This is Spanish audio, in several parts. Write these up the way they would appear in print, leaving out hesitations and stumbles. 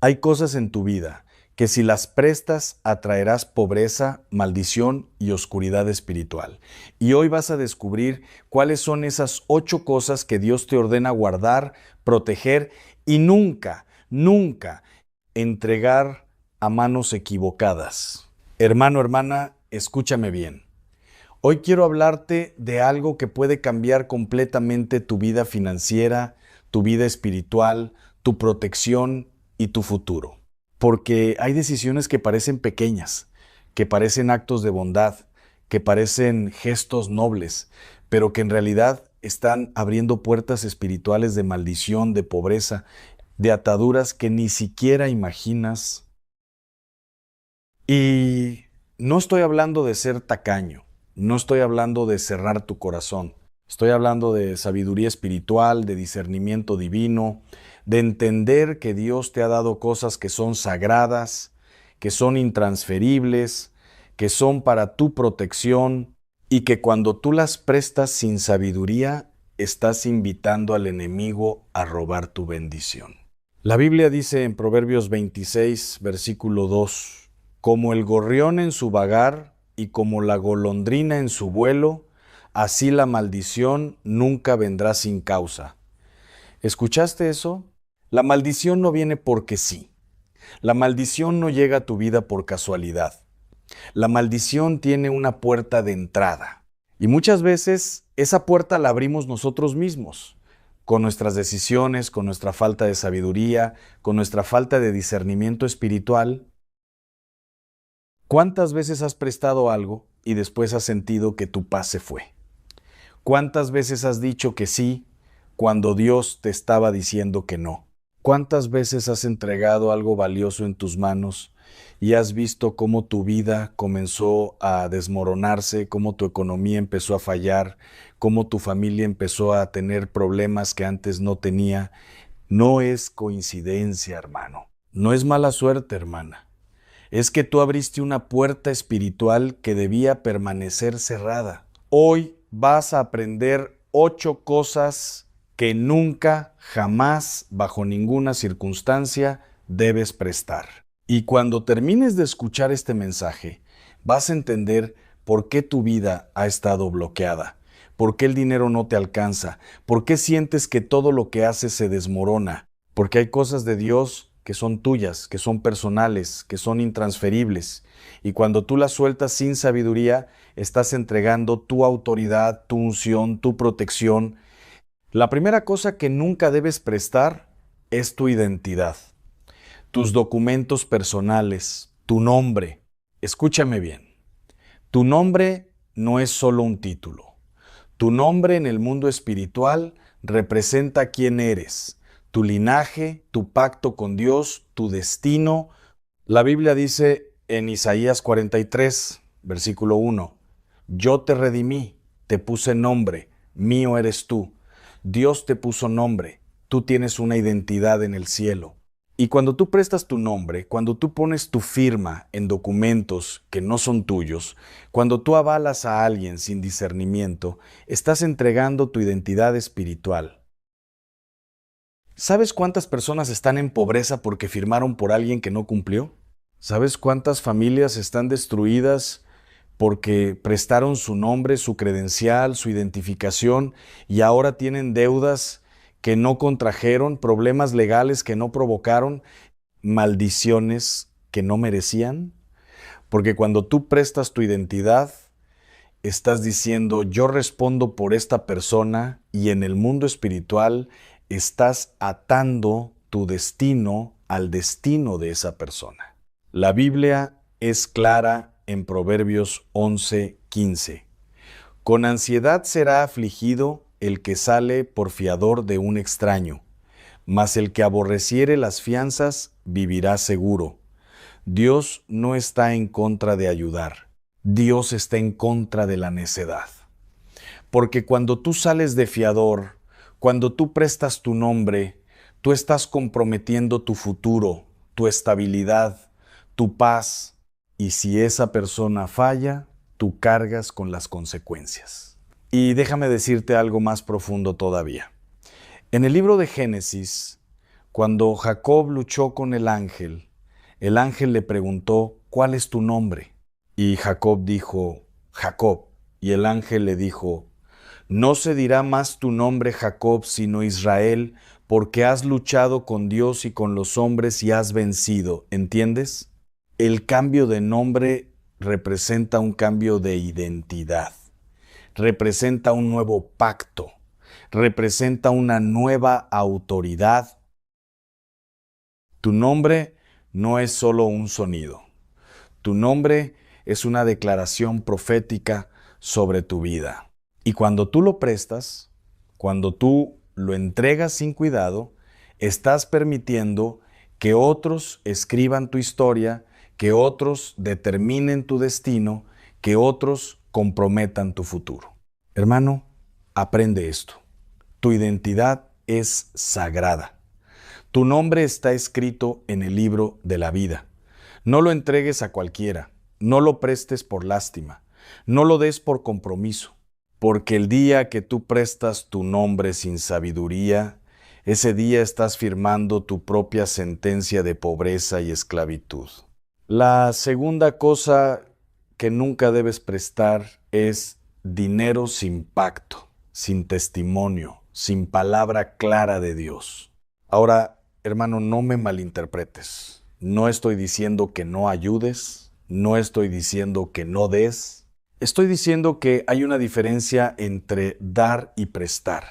Hay cosas en tu vida que si las prestas atraerás pobreza, maldición y oscuridad espiritual. Y hoy vas a descubrir cuáles son esas 8 cosas que Dios te ordena guardar, proteger y nunca, nunca entregar a manos equivocadas. Hermano, hermana, escúchame bien. Hoy quiero hablarte de algo que puede cambiar completamente tu vida financiera, tu vida espiritual, tu protección y tu futuro. Porque hay decisiones que parecen pequeñas, que parecen actos de bondad, que parecen gestos nobles, pero que en realidad están abriendo puertas espirituales de maldición, de pobreza, de ataduras que ni siquiera imaginas. Y no estoy hablando de ser tacaño, no estoy hablando de cerrar tu corazón, estoy hablando de sabiduría espiritual, de discernimiento divino, de entender que Dios te ha dado cosas que son sagradas, que son intransferibles, que son para tu protección y que cuando tú las prestas sin sabiduría, estás invitando al enemigo a robar tu bendición. La Biblia dice en Proverbios 26, versículo 2, como el gorrión en su vagar y como la golondrina en su vuelo, así la maldición nunca vendrá sin causa. ¿Escuchaste eso? La maldición no viene porque sí. La maldición no llega a tu vida por casualidad. La maldición tiene una puerta de entrada. Y muchas veces esa puerta la abrimos nosotros mismos, con nuestras decisiones, con nuestra falta de sabiduría, con nuestra falta de discernimiento espiritual. ¿Cuántas veces has prestado algo y después has sentido que tu paz se fue? ¿Cuántas veces has dicho que sí cuando Dios te estaba diciendo que no? ¿Cuántas veces has entregado algo valioso en tus manos y has visto cómo tu vida comenzó a desmoronarse, cómo tu economía empezó a fallar, cómo tu familia empezó a tener problemas que antes no tenía? No es coincidencia, hermano. No es mala suerte, hermana. Es que tú abriste una puerta espiritual que debía permanecer cerrada. Hoy vas a aprender 8 cosas que nunca, jamás, bajo ninguna circunstancia, debes prestar. Y cuando termines de escuchar este mensaje, vas a entender por qué tu vida ha estado bloqueada, por qué el dinero no te alcanza, por qué sientes que todo lo que haces se desmorona, porque hay cosas de Dios que son tuyas, que son personales, que son intransferibles. Y cuando tú las sueltas sin sabiduría, estás entregando tu autoridad, tu unción, tu protección. La primera cosa que nunca debes prestar es tu identidad, tus documentos personales, tu nombre. Escúchame bien, tu nombre no es solo un título. Tu nombre en el mundo espiritual representa quién eres, tu linaje, tu pacto con Dios, tu destino. La Biblia dice en Isaías 43, versículo 1, yo te redimí, te puse nombre, mío eres tú. Dios te puso nombre, tú tienes una identidad en el cielo. Y cuando tú prestas tu nombre, cuando tú pones tu firma en documentos que no son tuyos, cuando tú avalas a alguien sin discernimiento, estás entregando tu identidad espiritual. ¿Sabes cuántas personas están en pobreza porque firmaron por alguien que no cumplió? ¿Sabes cuántas familias están destruidas porque prestaron su nombre, su credencial, su identificación y ahora tienen deudas que no contrajeron, problemas legales que no provocaron, maldiciones que no merecían? Porque cuando tú prestas tu identidad, estás diciendo, yo respondo por esta persona, y en el mundo espiritual estás atando tu destino al destino de esa persona. La Biblia es clara en Proverbios 11:15. Con ansiedad será afligido el que sale por fiador de un extraño, mas el que aborreciere las fianzas vivirá seguro. Dios no está en contra de ayudar. Dios está en contra de la necedad. Porque cuando tú sales de fiador, cuando tú prestas tu nombre, tú estás comprometiendo tu futuro, tu estabilidad, tu paz. Y si esa persona falla, tú cargas con las consecuencias. Y déjame decirte algo más profundo todavía. En el libro de Génesis, Cuando Jacob luchó con el ángel le preguntó, ¿cuál es tu nombre? Y Jacob dijo, Jacob. Y el ángel le dijo, no se dirá más tu nombre Jacob, sino Israel, porque has luchado con Dios y con los hombres y has vencido. ¿Entiendes? El cambio de nombre representa un cambio de identidad, representa un nuevo pacto, representa una nueva autoridad. Tu nombre no es solo un sonido. Tu nombre es una declaración profética sobre tu vida. Y cuando tú lo prestas, cuando tú lo entregas sin cuidado, estás permitiendo que otros escriban tu historia, que otros determinen tu destino, que otros comprometan tu futuro. Hermano, aprende esto. Tu identidad es sagrada. Tu nombre está escrito en el libro de la vida. No lo entregues a cualquiera, no lo prestes por lástima, no lo des por compromiso, porque el día que tú prestas tu nombre sin sabiduría, ese día estás firmando tu propia sentencia de pobreza y esclavitud. La segunda cosa que nunca debes prestar es dinero sin pacto, sin testimonio, sin palabra clara de Dios. Ahora, hermano, no me malinterpretes. No estoy diciendo que no ayudes, no estoy diciendo que no des. Estoy diciendo que hay una diferencia entre dar y prestar.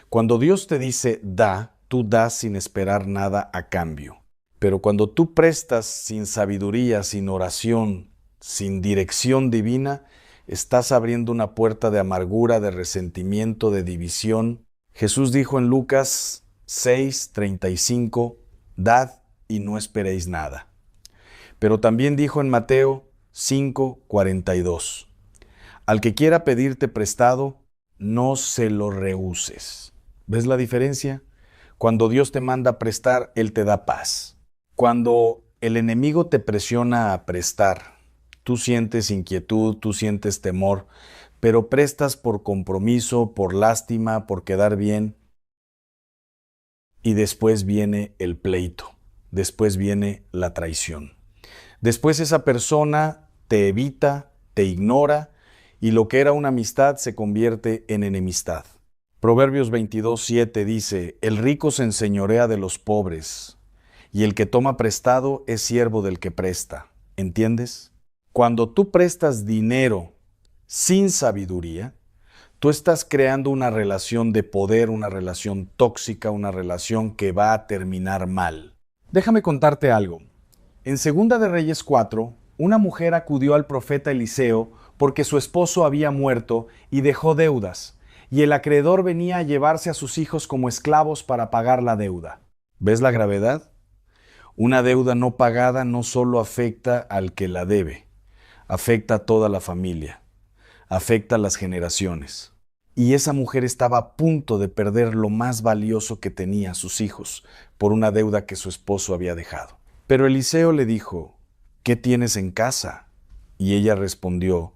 Cuando Dios te dice da, tú das sin esperar nada a cambio. Pero cuando tú prestas sin sabiduría, sin oración, sin dirección divina, estás abriendo una puerta de amargura, de resentimiento, de división. Jesús dijo en Lucas 6:35, dad y no esperéis nada. Pero también dijo en Mateo 5:42, al que quiera pedirte prestado, no se lo rehuses. ¿Ves la diferencia? Cuando Dios te manda a prestar, Él te da paz. Cuando el enemigo te presiona a prestar, tú sientes inquietud, tú sientes temor, pero prestas por compromiso, por lástima, por quedar bien. Y después viene el pleito, después viene la traición. Después esa persona te evita, te ignora, y lo que era una amistad se convierte en enemistad. Proverbios 22:7 dice, el rico se enseñorea de los pobres, y el que toma prestado es siervo del que presta. ¿Entiendes? Cuando tú prestas dinero sin sabiduría, tú estás creando una relación de poder, una relación tóxica, una relación que va a terminar mal. Déjame contarte algo. En 2 de Reyes 4, una mujer acudió al profeta Eliseo porque su esposo había muerto y dejó deudas, y el acreedor venía a llevarse a sus hijos como esclavos para pagar la deuda. ¿Ves la gravedad? Una deuda no pagada no solo afecta al que la debe, afecta a toda la familia, afecta a las generaciones. Y esa mujer estaba a punto de perder lo más valioso que tenía, sus hijos, por una deuda que su esposo había dejado. Pero Eliseo le dijo, ¿qué tienes en casa? Y ella respondió,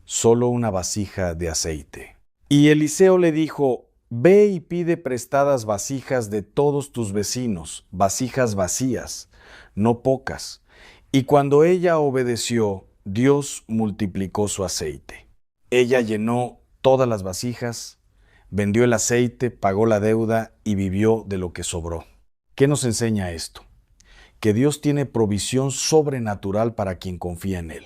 solo una vasija de aceite. Y Eliseo le dijo, ve y pide prestadas vasijas de todos tus vecinos, vasijas vacías, no pocas. Y cuando ella obedeció, Dios multiplicó su aceite. Ella llenó todas las vasijas, vendió el aceite, pagó la deuda y vivió de lo que sobró. ¿Qué nos enseña esto? Que Dios tiene provisión sobrenatural para quien confía en Él.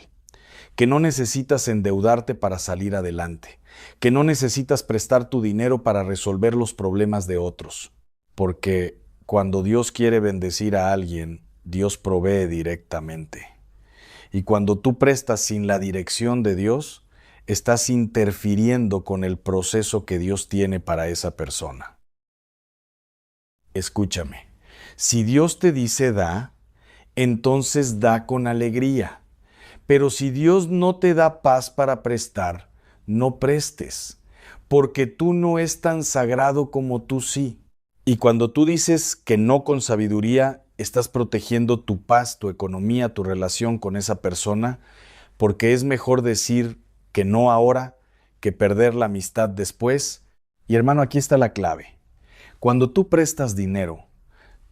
Que no necesitas endeudarte para salir adelante. Que no necesitas prestar tu dinero para resolver los problemas de otros. Porque cuando Dios quiere bendecir a alguien, Dios provee directamente. Y cuando tú prestas sin la dirección de Dios, estás interfiriendo con el proceso que Dios tiene para esa persona. Escúchame, si Dios te dice da, entonces da con alegría. Pero si Dios no te da paz para prestar, no prestes, porque tú no es tan sagrado como tú sí. Y cuando tú dices que no con sabiduría, estás protegiendo tu paz, tu economía, tu relación con esa persona, porque es mejor decir que no ahora que perder la amistad después. Y hermano, aquí está la clave. Cuando tú prestas dinero,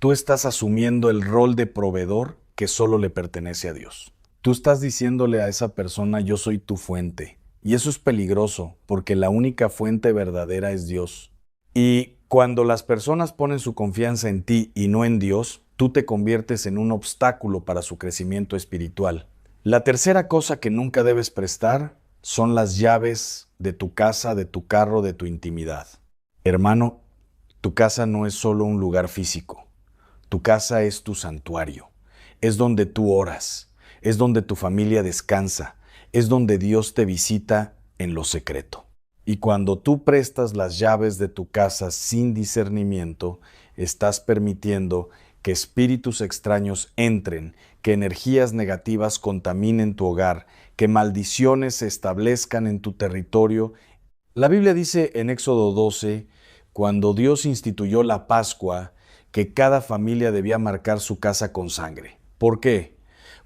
tú estás asumiendo el rol de proveedor que solo le pertenece a Dios. Tú estás diciéndole a esa persona, yo soy tu fuente. Y eso es peligroso, porque la única fuente verdadera es Dios. Y cuando las personas ponen su confianza en ti y no en Dios, tú te conviertes en un obstáculo para su crecimiento espiritual. La tercera cosa que nunca debes prestar son las llaves de tu casa, de tu carro, de tu intimidad. Hermano, tu casa no es solo un lugar físico. Tu casa es tu santuario. Es donde tú oras. Es donde tu familia descansa. Es donde Dios te visita en lo secreto. Y cuando tú prestas las llaves de tu casa sin discernimiento, estás permitiendo que espíritus extraños entren, que energías negativas contaminen tu hogar, que maldiciones se establezcan en tu territorio. La Biblia dice en Éxodo 12, cuando Dios instituyó la Pascua, que cada familia debía marcar su casa con sangre. ¿Por qué?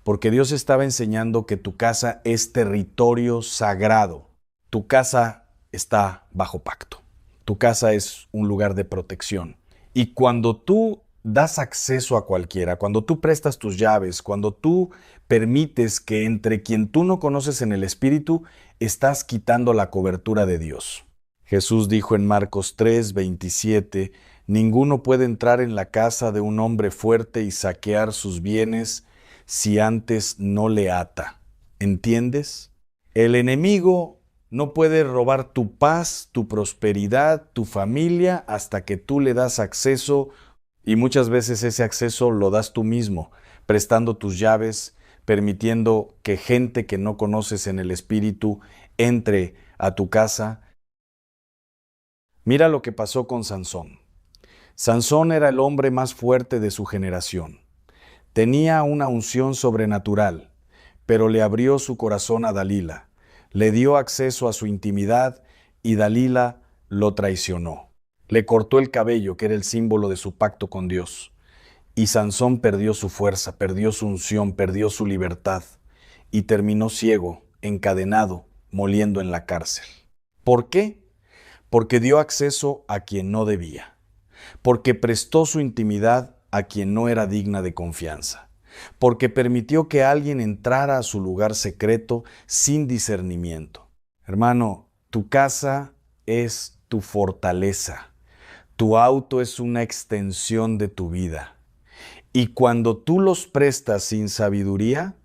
Porque Dios estaba enseñando que tu casa es territorio sagrado. Tu casa está bajo pacto. Tu casa es un lugar de protección. Y cuando tú das acceso a cualquiera, cuando tú prestas tus llaves, cuando tú permites que entre quien tú no conoces en el Espíritu, estás quitando la cobertura de Dios. Jesús dijo en Marcos 3:27, ninguno puede entrar en la casa de un hombre fuerte y saquear sus bienes si antes no le ata. ¿Entiendes? El enemigo no puede robar tu paz, tu prosperidad, tu familia, hasta que tú le das acceso, y muchas veces ese acceso lo das tú mismo, prestando tus llaves, permitiendo que gente que no conoces en el Espíritu entre a tu casa. Mira lo que pasó con Sansón. Sansón era el hombre más fuerte de su generación. Tenía una unción sobrenatural, pero le abrió su corazón a Dalila, le dio acceso a su intimidad y Dalila lo traicionó. Le cortó el cabello, que era el símbolo de su pacto con Dios. Y Sansón perdió su fuerza, perdió su unción, perdió su libertad y terminó ciego, encadenado, moliendo en la cárcel. ¿Por qué? Porque dio acceso a quien no debía, porque prestó su intimidad a quien no era digna de confianza, porque permitió que alguien entrara a su lugar secreto sin discernimiento. Hermano, tu casa es tu fortaleza, tu auto es una extensión de tu vida, y cuando tú los prestas sin sabiduría,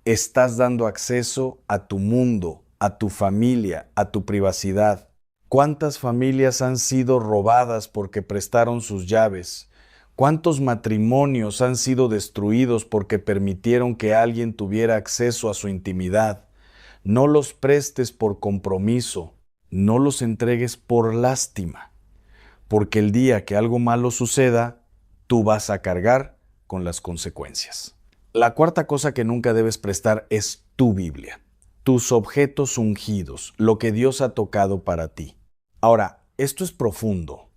estás dando acceso a tu mundo, a tu familia, a tu privacidad. ¿Cuántas familias han sido robadas porque prestaron sus llaves? ¿Cuántos matrimonios han sido destruidos porque permitieron que alguien tuviera acceso a su intimidad? No los prestes por compromiso, no los entregues por lástima, porque el día que algo malo suceda, tú vas a cargar con las consecuencias. La cuarta cosa que nunca debes prestar es tu Biblia, tus objetos ungidos, lo que Dios ha tocado para ti. Ahora, esto es profundo.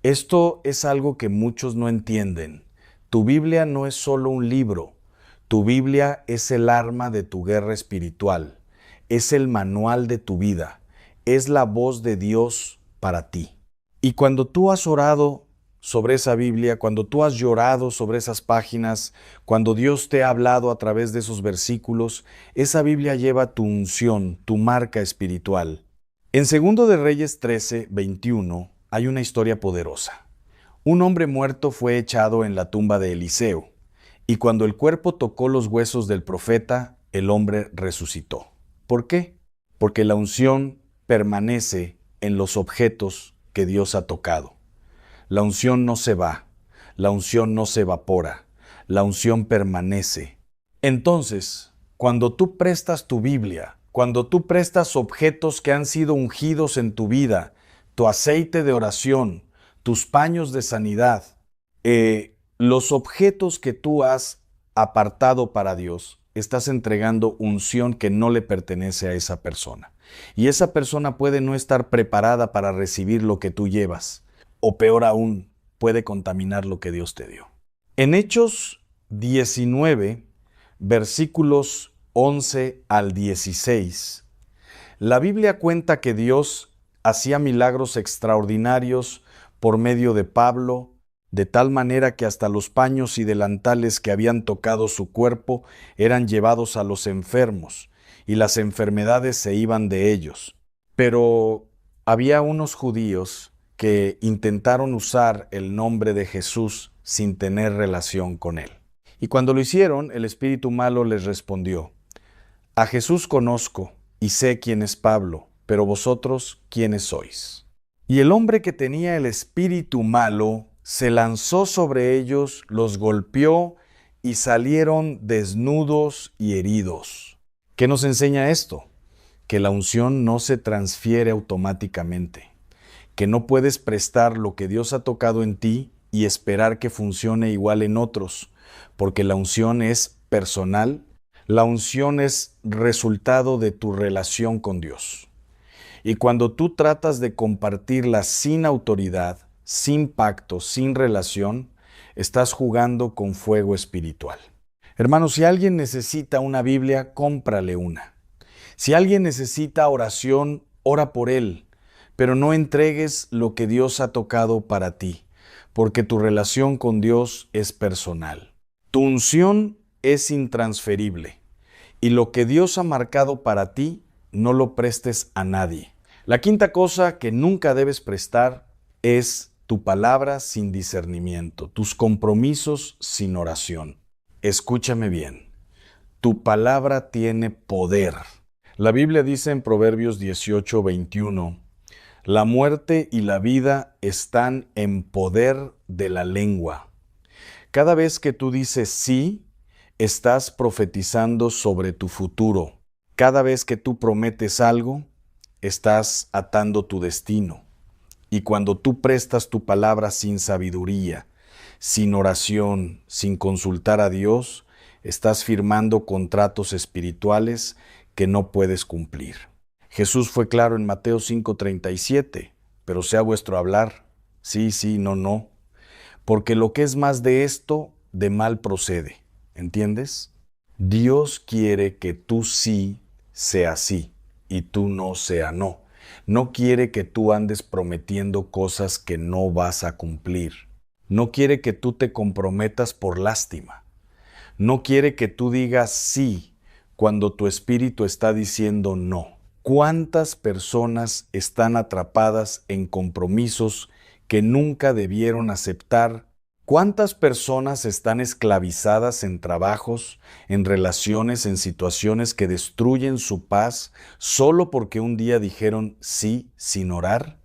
Esto es algo que muchos no entienden. Tu Biblia no es solo un libro. Tu Biblia es el arma de tu guerra espiritual. Es el manual de tu vida. Es la voz de Dios para ti. Y cuando tú has orado sobre esa Biblia, cuando tú has llorado sobre esas páginas, cuando Dios te ha hablado a través de esos versículos, esa Biblia lleva tu unción, tu marca espiritual. En 2 de Reyes 13:21 hay una historia poderosa. Un hombre muerto fue echado en la tumba de Eliseo, y cuando el cuerpo tocó los huesos del profeta, el hombre resucitó. ¿Por qué? Porque la unción permanece en los objetos que Dios ha tocado. La unción no se va, la unción no se evapora, la unción permanece. Entonces, cuando tú prestas tu Biblia, cuando tú prestas objetos que han sido ungidos en tu vida, tu aceite de oración, tus paños de sanidad, los objetos que tú has apartado para Dios, estás entregando unción que no le pertenece a esa persona. Y esa persona puede no estar preparada para recibir lo que tú llevas, o peor aún, puede contaminar lo que Dios te dio. En Hechos 19, versículos 11 al 16, la Biblia cuenta que Dios hacía milagros extraordinarios por medio de Pablo, de tal manera que hasta los paños y delantales que habían tocado su cuerpo eran llevados a los enfermos, y las enfermedades se iban de ellos. Pero había unos judíos que intentaron usar el nombre de Jesús sin tener relación con él. Y cuando lo hicieron, el espíritu malo les respondió: a Jesús conozco y sé quién es Pablo, pero vosotros, ¿quiénes sois? Y el hombre que tenía el espíritu malo se lanzó sobre ellos, los golpeó y salieron desnudos y heridos. ¿Qué nos enseña esto? Que la unción no se transfiere automáticamente, que no puedes prestar lo que Dios ha tocado en ti y esperar que funcione igual en otros, porque la unción es personal, la unción es resultado de tu relación con Dios. Y cuando tú tratas de compartirla sin autoridad, sin pacto, sin relación, estás jugando con fuego espiritual. Hermanos, si alguien necesita una Biblia, cómprale una. Si alguien necesita oración, ora por él, pero no entregues lo que Dios ha tocado para ti, porque tu relación con Dios es personal. Tu unción es intransferible, y lo que Dios ha marcado para ti, no lo prestes a nadie. La quinta cosa que nunca debes prestar es tu palabra sin discernimiento, tus compromisos sin oración. Escúchame bien, tu palabra tiene poder. La Biblia dice en Proverbios 18:21, la muerte y la vida están en poder de la lengua. Cada vez que tú dices sí, estás profetizando sobre tu futuro. Cada vez que tú prometes algo, estás atando tu destino. Y cuando tú prestas tu palabra sin sabiduría, sin oración, sin consultar a Dios, estás firmando contratos espirituales que no puedes cumplir. Jesús fue claro en Mateo 5:37, pero sea vuestro hablar, sí, sí, no, no, porque lo que es más de esto, de mal procede, ¿entiendes? Dios quiere que tú sí sea sí y tú no sea no. No quiere que tú andes prometiendo cosas que no vas a cumplir. No quiere que tú te comprometas por lástima. No quiere que tú digas sí cuando tu espíritu está diciendo no. ¿Cuántas personas están atrapadas en compromisos que nunca debieron aceptar? ¿Cuántas personas están esclavizadas en trabajos, en relaciones, en situaciones que destruyen su paz solo porque un día dijeron sí sin orar?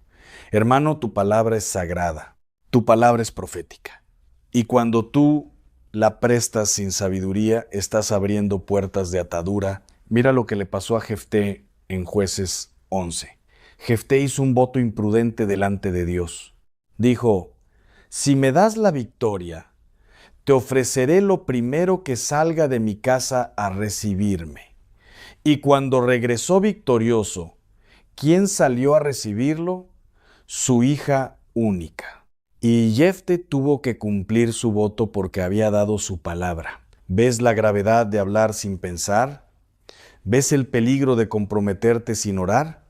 Hermano, tu palabra es sagrada, tu palabra es profética. Y cuando tú la prestas sin sabiduría, estás abriendo puertas de atadura. Mira lo que le pasó a Jefté en Jueces 11. Jefté hizo un voto imprudente delante de Dios. Dijo: si me das la victoria, te ofreceré lo primero que salga de mi casa a recibirme. Y cuando regresó victorioso, ¿quién salió a recibirlo? Su hija única. Y Jefté tuvo que cumplir su voto porque había dado su palabra. ¿Ves la gravedad de hablar sin pensar? ¿Ves el peligro de comprometerte sin orar?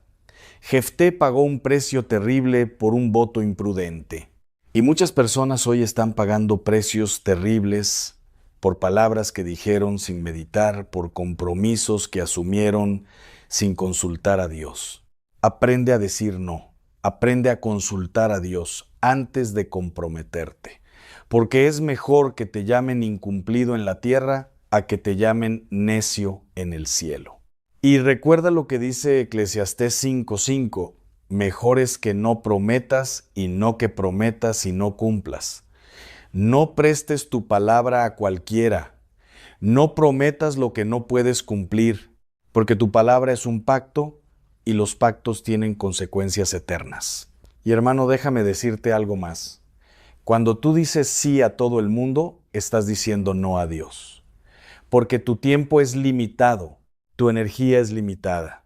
Jefté pagó un precio terrible por un voto imprudente. Y muchas personas hoy están pagando precios terribles por palabras que dijeron sin meditar, por compromisos que asumieron sin consultar a Dios. Aprende a decir no. Aprende a consultar a Dios antes de comprometerte, porque es mejor que te llamen incumplido en la tierra a que te llamen necio en el cielo. Y recuerda lo que dice Eclesiastés 5:5, mejor es que no prometas y no que prometas y no cumplas. No prestes tu palabra a cualquiera, no prometas lo que no puedes cumplir, porque tu palabra es un pacto y los pactos tienen consecuencias eternas. Y hermano, déjame decirte algo más. Cuando tú dices sí a todo el mundo, estás diciendo no a Dios. Porque tu tiempo es limitado, tu energía es limitada,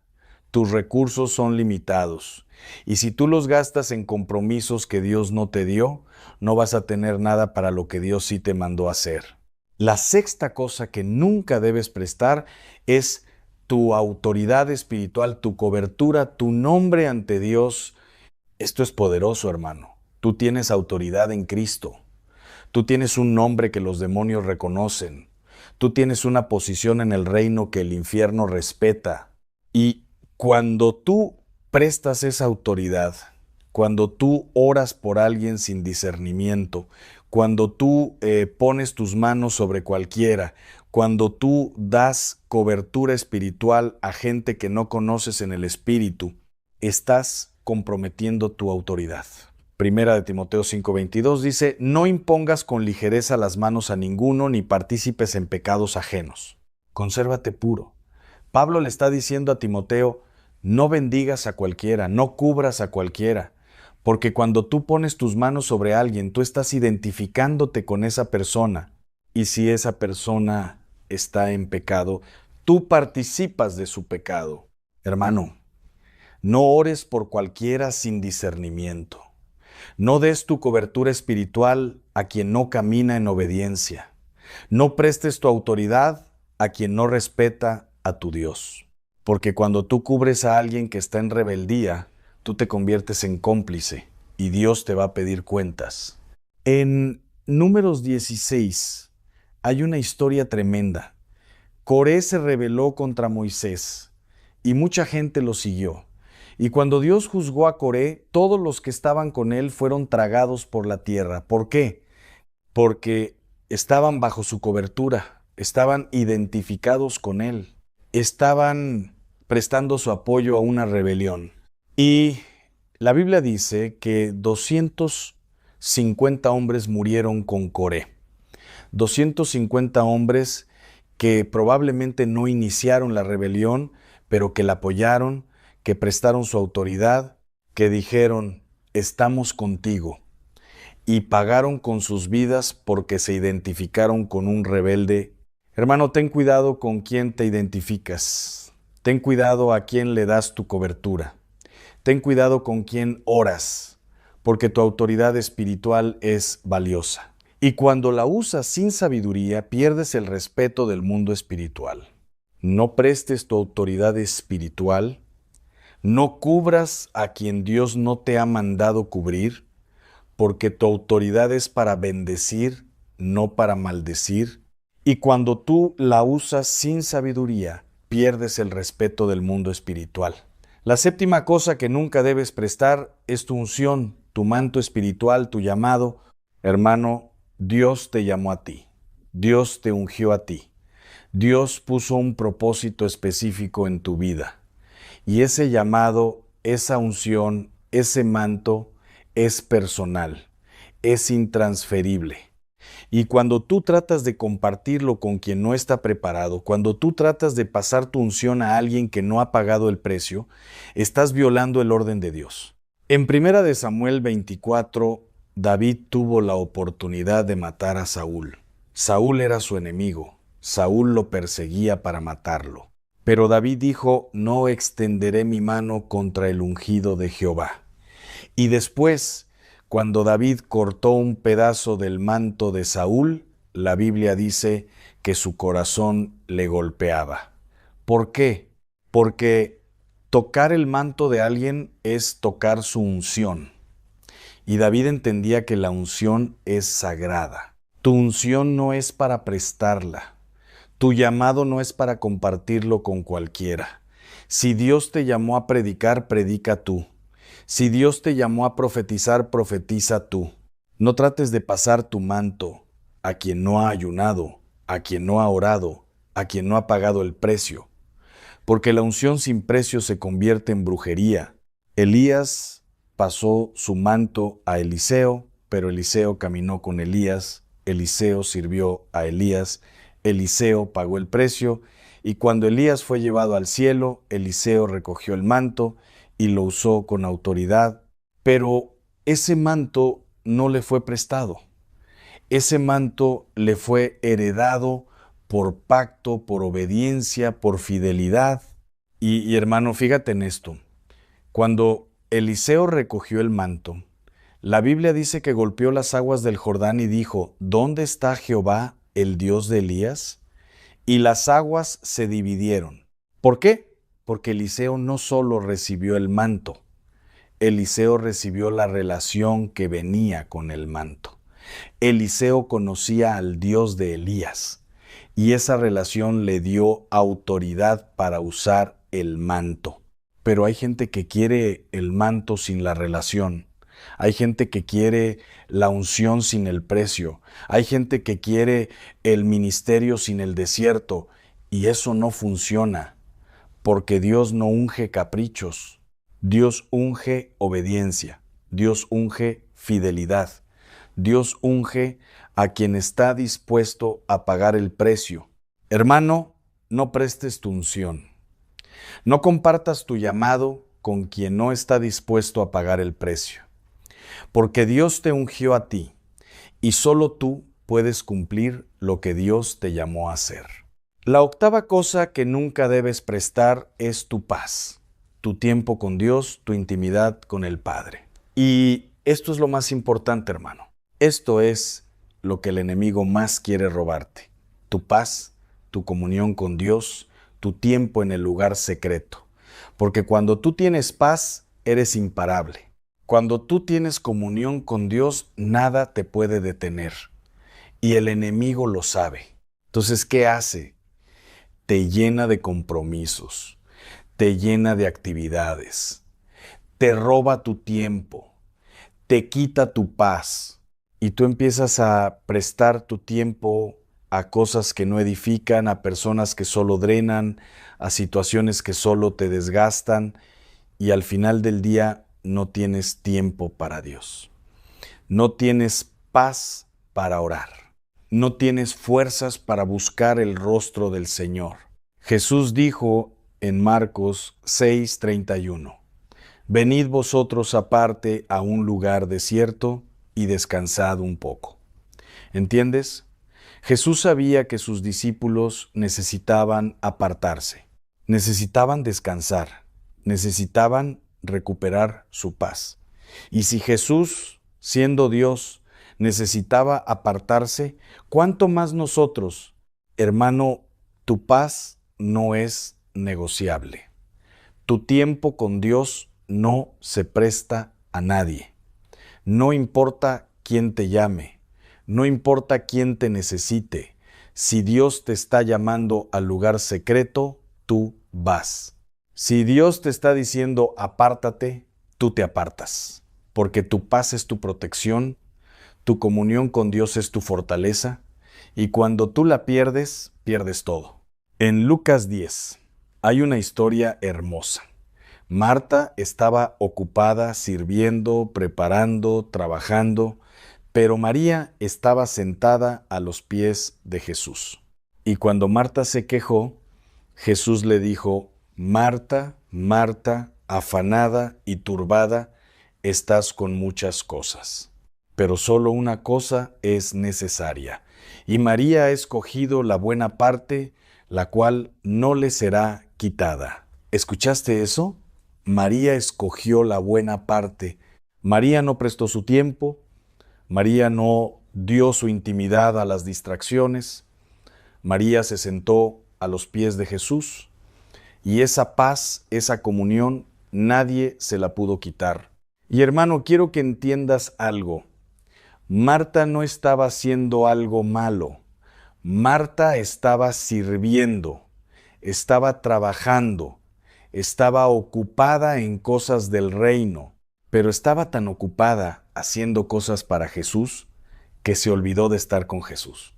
tus recursos son limitados. Y si tú los gastas en compromisos que Dios no te dio, no vas a tener nada para lo que Dios sí te mandó a hacer. La sexta cosa que nunca debes prestar es tu autoridad espiritual, tu cobertura, tu nombre ante Dios. Esto es poderoso, hermano. Tú tienes autoridad en Cristo. Tú tienes un nombre que los demonios reconocen. Tú tienes una posición en el reino que el infierno respeta. Y cuando tú prestas esa autoridad, cuando tú oras por alguien sin discernimiento, cuando tú pones tus manos sobre cualquiera, cuando tú das cobertura espiritual a gente que no conoces en el espíritu, estás comprometiendo tu autoridad. Primera de Timoteo 5:22 dice, no impongas con ligereza las manos a ninguno ni partícipes en pecados ajenos. Consérvate puro. Pablo le está diciendo a Timoteo, no bendigas a cualquiera, no cubras a cualquiera, porque cuando tú pones tus manos sobre alguien, tú estás identificándote con esa persona, y si esa persona está en pecado, tú participas de su pecado. Hermano, no ores por cualquiera sin discernimiento. No des tu cobertura espiritual a quien no camina en obediencia. No prestes tu autoridad a quien no respeta a tu Dios. Porque cuando tú cubres a alguien que está en rebeldía, tú te conviertes en cómplice y Dios te va a pedir cuentas. En Números 16 hay una historia tremenda. Coré se rebeló contra Moisés y mucha gente lo siguió. Y cuando Dios juzgó a Coré, todos los que estaban con él fueron tragados por la tierra. ¿Por qué? Porque estaban bajo su cobertura, estaban identificados con él, estaban prestando su apoyo a una rebelión. Y la Biblia dice que 250 hombres murieron con Coré. 250 hombres que probablemente no iniciaron la rebelión, pero que la apoyaron, que prestaron su autoridad, que dijeron, estamos contigo, y pagaron con sus vidas porque se identificaron con un rebelde. Hermano, ten cuidado con quién te identificas. Ten cuidado a quién le das tu cobertura. Ten cuidado con quién oras, porque tu autoridad espiritual es valiosa. Y cuando la usas sin sabiduría, pierdes el respeto del mundo espiritual. No prestes tu autoridad espiritual. No cubras a quien Dios no te ha mandado cubrir, porque tu autoridad es para bendecir, no para maldecir. Y cuando tú la usas sin sabiduría, pierdes el respeto del mundo espiritual. La séptima cosa que nunca debes prestar es tu unción, tu manto espiritual, tu llamado. Hermano, Dios te llamó a ti. Dios te ungió a ti. Dios puso un propósito específico en tu vida. Y ese llamado, esa unción, ese manto es personal, es intransferible. Y cuando tú tratas de compartirlo con quien no está preparado, cuando tú tratas de pasar tu unción a alguien que no ha pagado el precio, estás violando el orden de Dios. En 1 de Samuel 24, David tuvo la oportunidad de matar a Saúl. Saúl era su enemigo. Saúl lo perseguía para matarlo. Pero David dijo, no extenderé mi mano contra el ungido de Jehová. Y después, cuando David cortó un pedazo del manto de Saúl, la Biblia dice que su corazón le golpeaba. ¿Por qué? Porque tocar el manto de alguien es tocar su unción. Y David entendía que la unción es sagrada. Tu unción no es para prestarla. Tu llamado no es para compartirlo con cualquiera. Si Dios te llamó a predicar, predica tú. Si Dios te llamó a profetizar, profetiza tú. No trates de pasar tu manto a quien no ha ayunado, a quien no ha orado, a quien no ha pagado el precio. Porque la unción sin precio se convierte en brujería. Elías pasó su manto a Eliseo, pero Eliseo caminó con Elías. Eliseo sirvió a Elías. Eliseo pagó el precio, y cuando Elías fue llevado al cielo, Eliseo recogió el manto y lo usó con autoridad, pero ese manto no le fue prestado. Ese manto le fue heredado por pacto, por obediencia, por fidelidad. Y hermano, fíjate en esto. Cuando Eliseo recogió el manto, la Biblia dice que golpeó las aguas del Jordán y dijo, ¿dónde está Jehová, el Dios de Elías? Y las aguas se dividieron. ¿Por qué? Porque Eliseo no solo recibió el manto, Eliseo recibió la relación que venía con el manto. Eliseo conocía al Dios de Elías y esa relación le dio autoridad para usar el manto. Pero hay gente que quiere el manto sin la relación. Hay gente que quiere la unción sin el precio. Hay gente que quiere el ministerio sin el desierto. Y eso no funciona, porque Dios no unge caprichos. Dios unge obediencia. Dios unge fidelidad. Dios unge a quien está dispuesto a pagar el precio. Hermano, no prestes tu unción. No compartas tu llamado con quien no está dispuesto a pagar el precio. Porque Dios te ungió a ti y solo tú puedes cumplir lo que Dios te llamó a hacer. La octava cosa que nunca debes prestar es tu paz, tu tiempo con Dios, tu intimidad con el Padre. Y esto es lo más importante, hermano. Esto es lo que el enemigo más quiere robarte. Tu paz, tu comunión con Dios, tu tiempo en el lugar secreto. Porque cuando tú tienes paz, eres imparable. Cuando tú tienes comunión con Dios, nada te puede detener. Y el enemigo lo sabe. Entonces, ¿qué hace? Te llena de compromisos, te llena de actividades, te roba tu tiempo, te quita tu paz. Y tú empiezas a prestar tu tiempo a cosas que no edifican, a personas que solo drenan, a situaciones que solo te desgastan, y al final del día no tienes tiempo para Dios. No tienes paz para orar. No tienes fuerzas para buscar el rostro del Señor. Jesús dijo en Marcos 6:31, «Venid vosotros aparte a un lugar desierto y descansad un poco». ¿Entiendes? Jesús sabía que sus discípulos necesitaban apartarse, necesitaban descansar, necesitaban recuperar su paz. Y si Jesús, siendo Dios, necesitaba apartarse, ¿cuánto más nosotros? Hermano, tu paz no es negociable. Tu tiempo con Dios no se presta a nadie. No importa quién te llame, no importa quién te necesite. Si Dios te está llamando al lugar secreto, tú vas. Si Dios te está diciendo apártate, tú te apartas. Porque tu paz es tu protección, tu comunión con Dios es tu fortaleza, y cuando tú la pierdes, pierdes todo. En Lucas 10 hay una historia hermosa. Marta estaba ocupada sirviendo, preparando, trabajando, pero María estaba sentada a los pies de Jesús. Y cuando Marta se quejó, Jesús le dijo, «Marta, Marta, afanada y turbada, estás con muchas cosas, pero solo una cosa es necesaria, y María ha escogido la buena parte, la cual no le será quitada». ¿Escuchaste eso? María escogió la buena parte. María no prestó su tiempo, María no dio su intimidad a las distracciones, María se sentó a los pies de Jesús, y esa paz, esa comunión, nadie se la pudo quitar. Y hermano, quiero que entiendas algo. Marta no estaba haciendo algo malo. Marta estaba sirviendo, estaba trabajando, estaba ocupada en cosas del reino, pero estaba tan ocupada haciendo cosas para Jesús que se olvidó de estar con Jesús.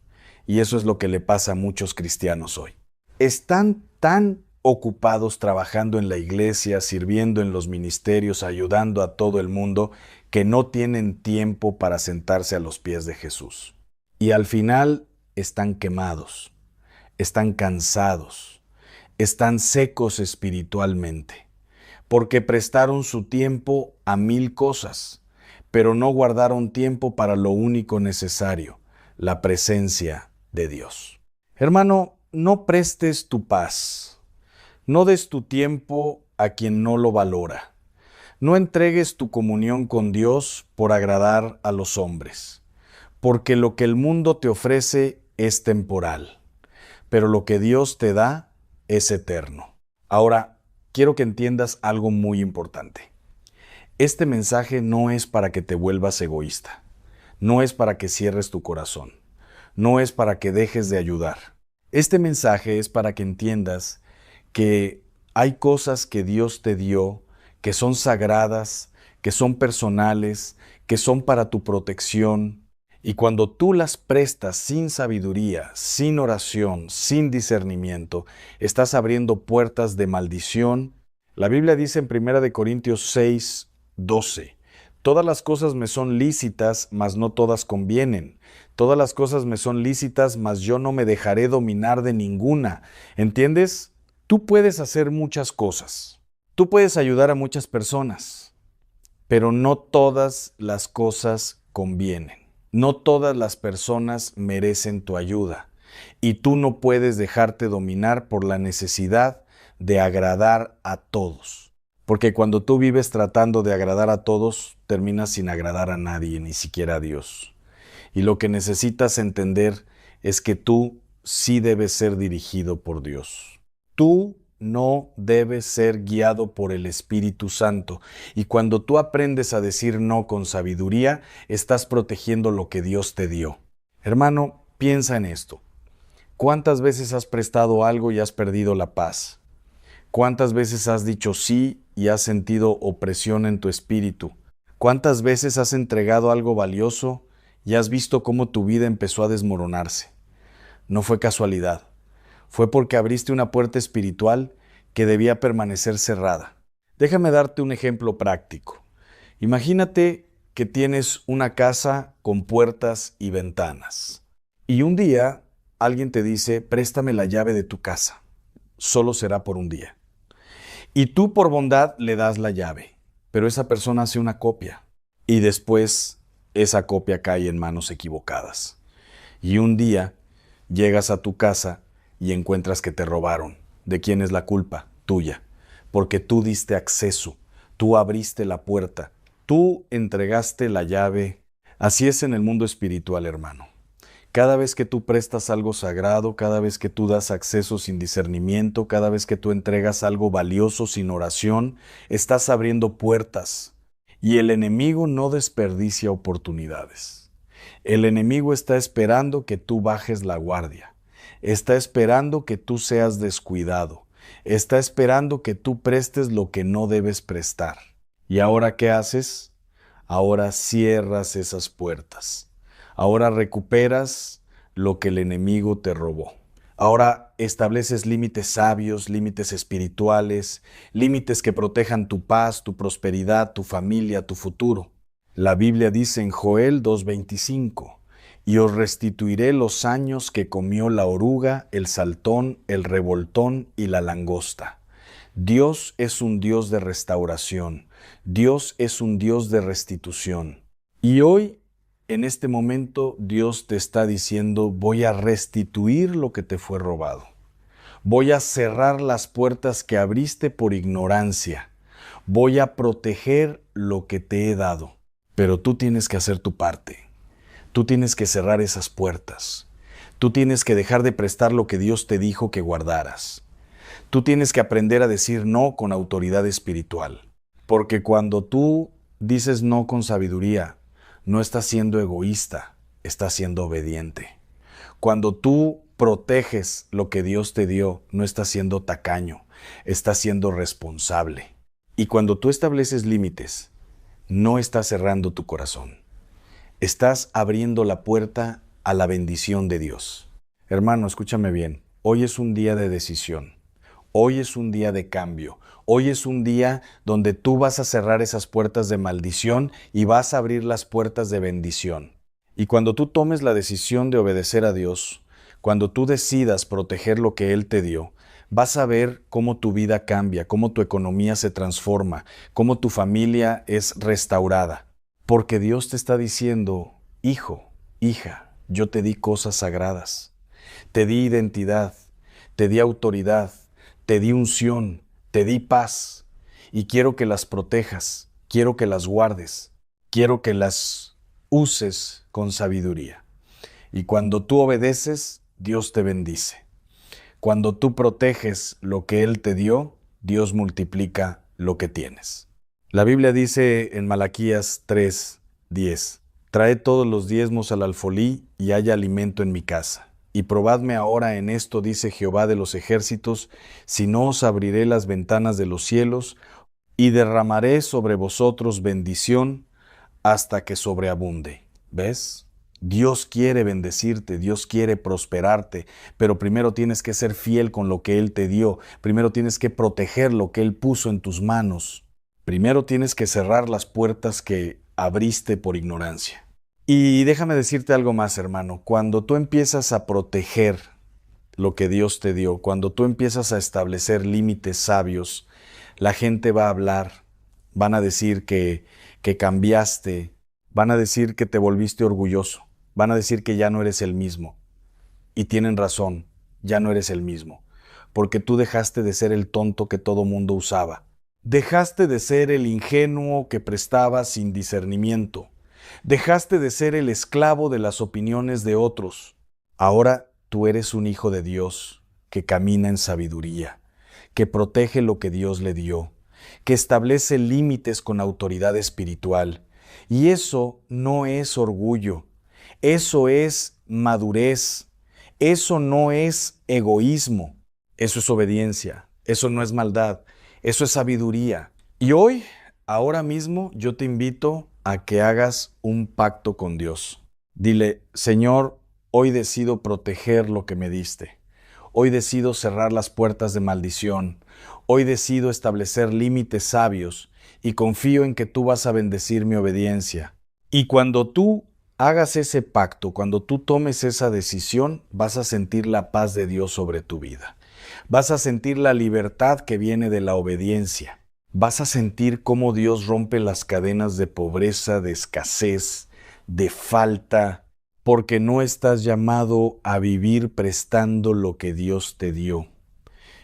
Y eso es lo que le pasa a muchos cristianos hoy. Están tan ocupados trabajando en la iglesia, sirviendo en los ministerios, ayudando a todo el mundo, que no tienen tiempo para sentarse a los pies de Jesús. Y al final están quemados, están cansados, están secos espiritualmente, porque prestaron su tiempo a 1000 cosas, pero no guardaron tiempo para lo único necesario, la presencia de Dios. Hermano, no prestes tu paz, no des tu tiempo a quien no lo valora. No entregues tu comunión con Dios por agradar a los hombres, porque lo que el mundo te ofrece es temporal, pero lo que Dios te da es eterno. Ahora, quiero que entiendas algo muy importante. Este mensaje no es para que te vuelvas egoísta. No es para que cierres tu corazón. No es para que dejes de ayudar. Este mensaje es para que entiendas que hay cosas que Dios te dio, que son sagradas, que son personales, que son para tu protección. Y cuando tú las prestas sin sabiduría, sin oración, sin discernimiento, estás abriendo puertas de maldición. La Biblia dice en 1 Corintios 6, 12, todas las cosas me son lícitas, mas no todas convienen. Todas las cosas me son lícitas, mas yo no me dejaré dominar de ninguna. ¿Entiendes? Tú puedes hacer muchas cosas. Tú puedes ayudar a muchas personas, pero no todas las cosas convienen. No todas las personas merecen tu ayuda. Y tú no puedes dejarte dominar por la necesidad de agradar a todos. Porque cuando tú vives tratando de agradar a todos, terminas sin agradar a nadie, ni siquiera a Dios. Y lo que necesitas entender es que tú sí debes ser dirigido por Dios. Tú no debes ser guiado por el Espíritu Santo. Y cuando tú aprendes a decir no con sabiduría, estás protegiendo lo que Dios te dio. Hermano, piensa en esto. ¿Cuántas veces has prestado algo y has perdido la paz? ¿Cuántas veces has dicho sí y has sentido opresión en tu espíritu? ¿Cuántas veces has entregado algo valioso y has visto cómo tu vida empezó a desmoronarse? No fue casualidad. Fue porque abriste una puerta espiritual que debía permanecer cerrada. Déjame darte un ejemplo práctico. Imagínate que tienes una casa con puertas y ventanas. Y un día alguien te dice, préstame la llave de tu casa. Solo será por un día. Y tú por bondad le das la llave, pero esa persona hace una copia. Y después esa copia cae en manos equivocadas. Y un día llegas a tu casa y encuentras que te robaron. ¿De quién es la culpa? Tuya. Porque tú diste acceso, tú abriste la puerta, tú entregaste la llave. Así es en el mundo espiritual, hermano. Cada vez que tú prestas algo sagrado, cada vez que tú das acceso sin discernimiento, cada vez que tú entregas algo valioso sin oración, estás abriendo puertas. Y el enemigo no desperdicia oportunidades. El enemigo está esperando que tú bajes la guardia. Está esperando que tú seas descuidado. Está esperando que tú prestes lo que no debes prestar. ¿Y ahora qué haces? Ahora cierras esas puertas. Ahora recuperas lo que el enemigo te robó. Ahora estableces límites sabios, límites espirituales, límites que protejan tu paz, tu prosperidad, tu familia, tu futuro. La Biblia dice en Joel 2:25, y os restituiré los años que comió la oruga, el saltón, el revoltón y la langosta. Dios es un Dios de restauración. Dios es un Dios de restitución. Y hoy, en este momento, Dios te está diciendo, voy a restituir lo que te fue robado. Voy a cerrar las puertas que abriste por ignorancia. Voy a proteger lo que te he dado. Pero tú tienes que hacer tu parte. Tú tienes que cerrar esas puertas. Tú tienes que dejar de prestar lo que Dios te dijo que guardaras. Tú tienes que aprender a decir no con autoridad espiritual. Porque cuando tú dices no con sabiduría, no estás siendo egoísta, estás siendo obediente. Cuando tú proteges lo que Dios te dio, no estás siendo tacaño, estás siendo responsable. Y cuando tú estableces límites, no estás cerrando tu corazón. Estás abriendo la puerta a la bendición de Dios. Hermano, escúchame bien. Hoy es un día de decisión. Hoy es un día de cambio. Hoy es un día donde tú vas a cerrar esas puertas de maldición y vas a abrir las puertas de bendición. Y cuando tú tomes la decisión de obedecer a Dios, cuando tú decidas proteger lo que Él te dio, vas a ver cómo tu vida cambia, cómo tu economía se transforma, cómo tu familia es restaurada. Porque Dios te está diciendo, hijo, hija, yo te di cosas sagradas, te di identidad, te di autoridad, te di unción, te di paz y quiero que las protejas, quiero que las guardes, quiero que las uses con sabiduría. Y cuando tú obedeces, Dios te bendice. Cuando tú proteges lo que Él te dio, Dios multiplica lo que tienes. La Biblia dice en Malaquías 3:10, Traed todos los diezmos al alfolí y haya alimento en mi casa. Y probadme ahora en esto, dice Jehová de los ejércitos, si no os abriré las ventanas de los cielos y derramaré sobre vosotros bendición hasta que sobreabunde. ¿Ves? Dios quiere bendecirte, Dios quiere prosperarte, pero primero tienes que ser fiel con lo que Él te dio, primero tienes que proteger lo que Él puso en tus manos, primero tienes que cerrar las puertas que abriste por ignorancia. Y déjame decirte algo más, hermano, cuando tú empiezas a proteger lo que Dios te dio, cuando tú empiezas a establecer límites sabios, la gente va a hablar, van a decir que cambiaste, van a decir que te volviste orgulloso, van a decir que ya no eres el mismo. Y tienen razón, ya no eres el mismo, porque tú dejaste de ser el tonto que todo mundo usaba. Dejaste de ser el ingenuo que prestaba sin discernimiento. Dejaste de ser el esclavo de las opiniones de otros. Ahora tú eres un hijo de Dios que camina en sabiduría, que protege lo que Dios le dio, que establece límites con autoridad espiritual. Y eso no es orgullo, eso es madurez, eso no es egoísmo, eso es obediencia, eso no es maldad, eso es sabiduría. Y hoy, ahora mismo, yo te invito a que hagas un pacto con Dios. Dile, Señor, hoy decido proteger lo que me diste. Hoy decido cerrar las puertas de maldición. Hoy decido establecer límites sabios y confío en que tú vas a bendecir mi obediencia. Y cuando tú hagas ese pacto, cuando tú tomes esa decisión, vas a sentir la paz de Dios sobre tu vida. Vas a sentir la libertad que viene de la obediencia. Vas a sentir cómo Dios rompe las cadenas de pobreza, de escasez, de falta, porque no estás llamado a vivir prestando lo que Dios te dio.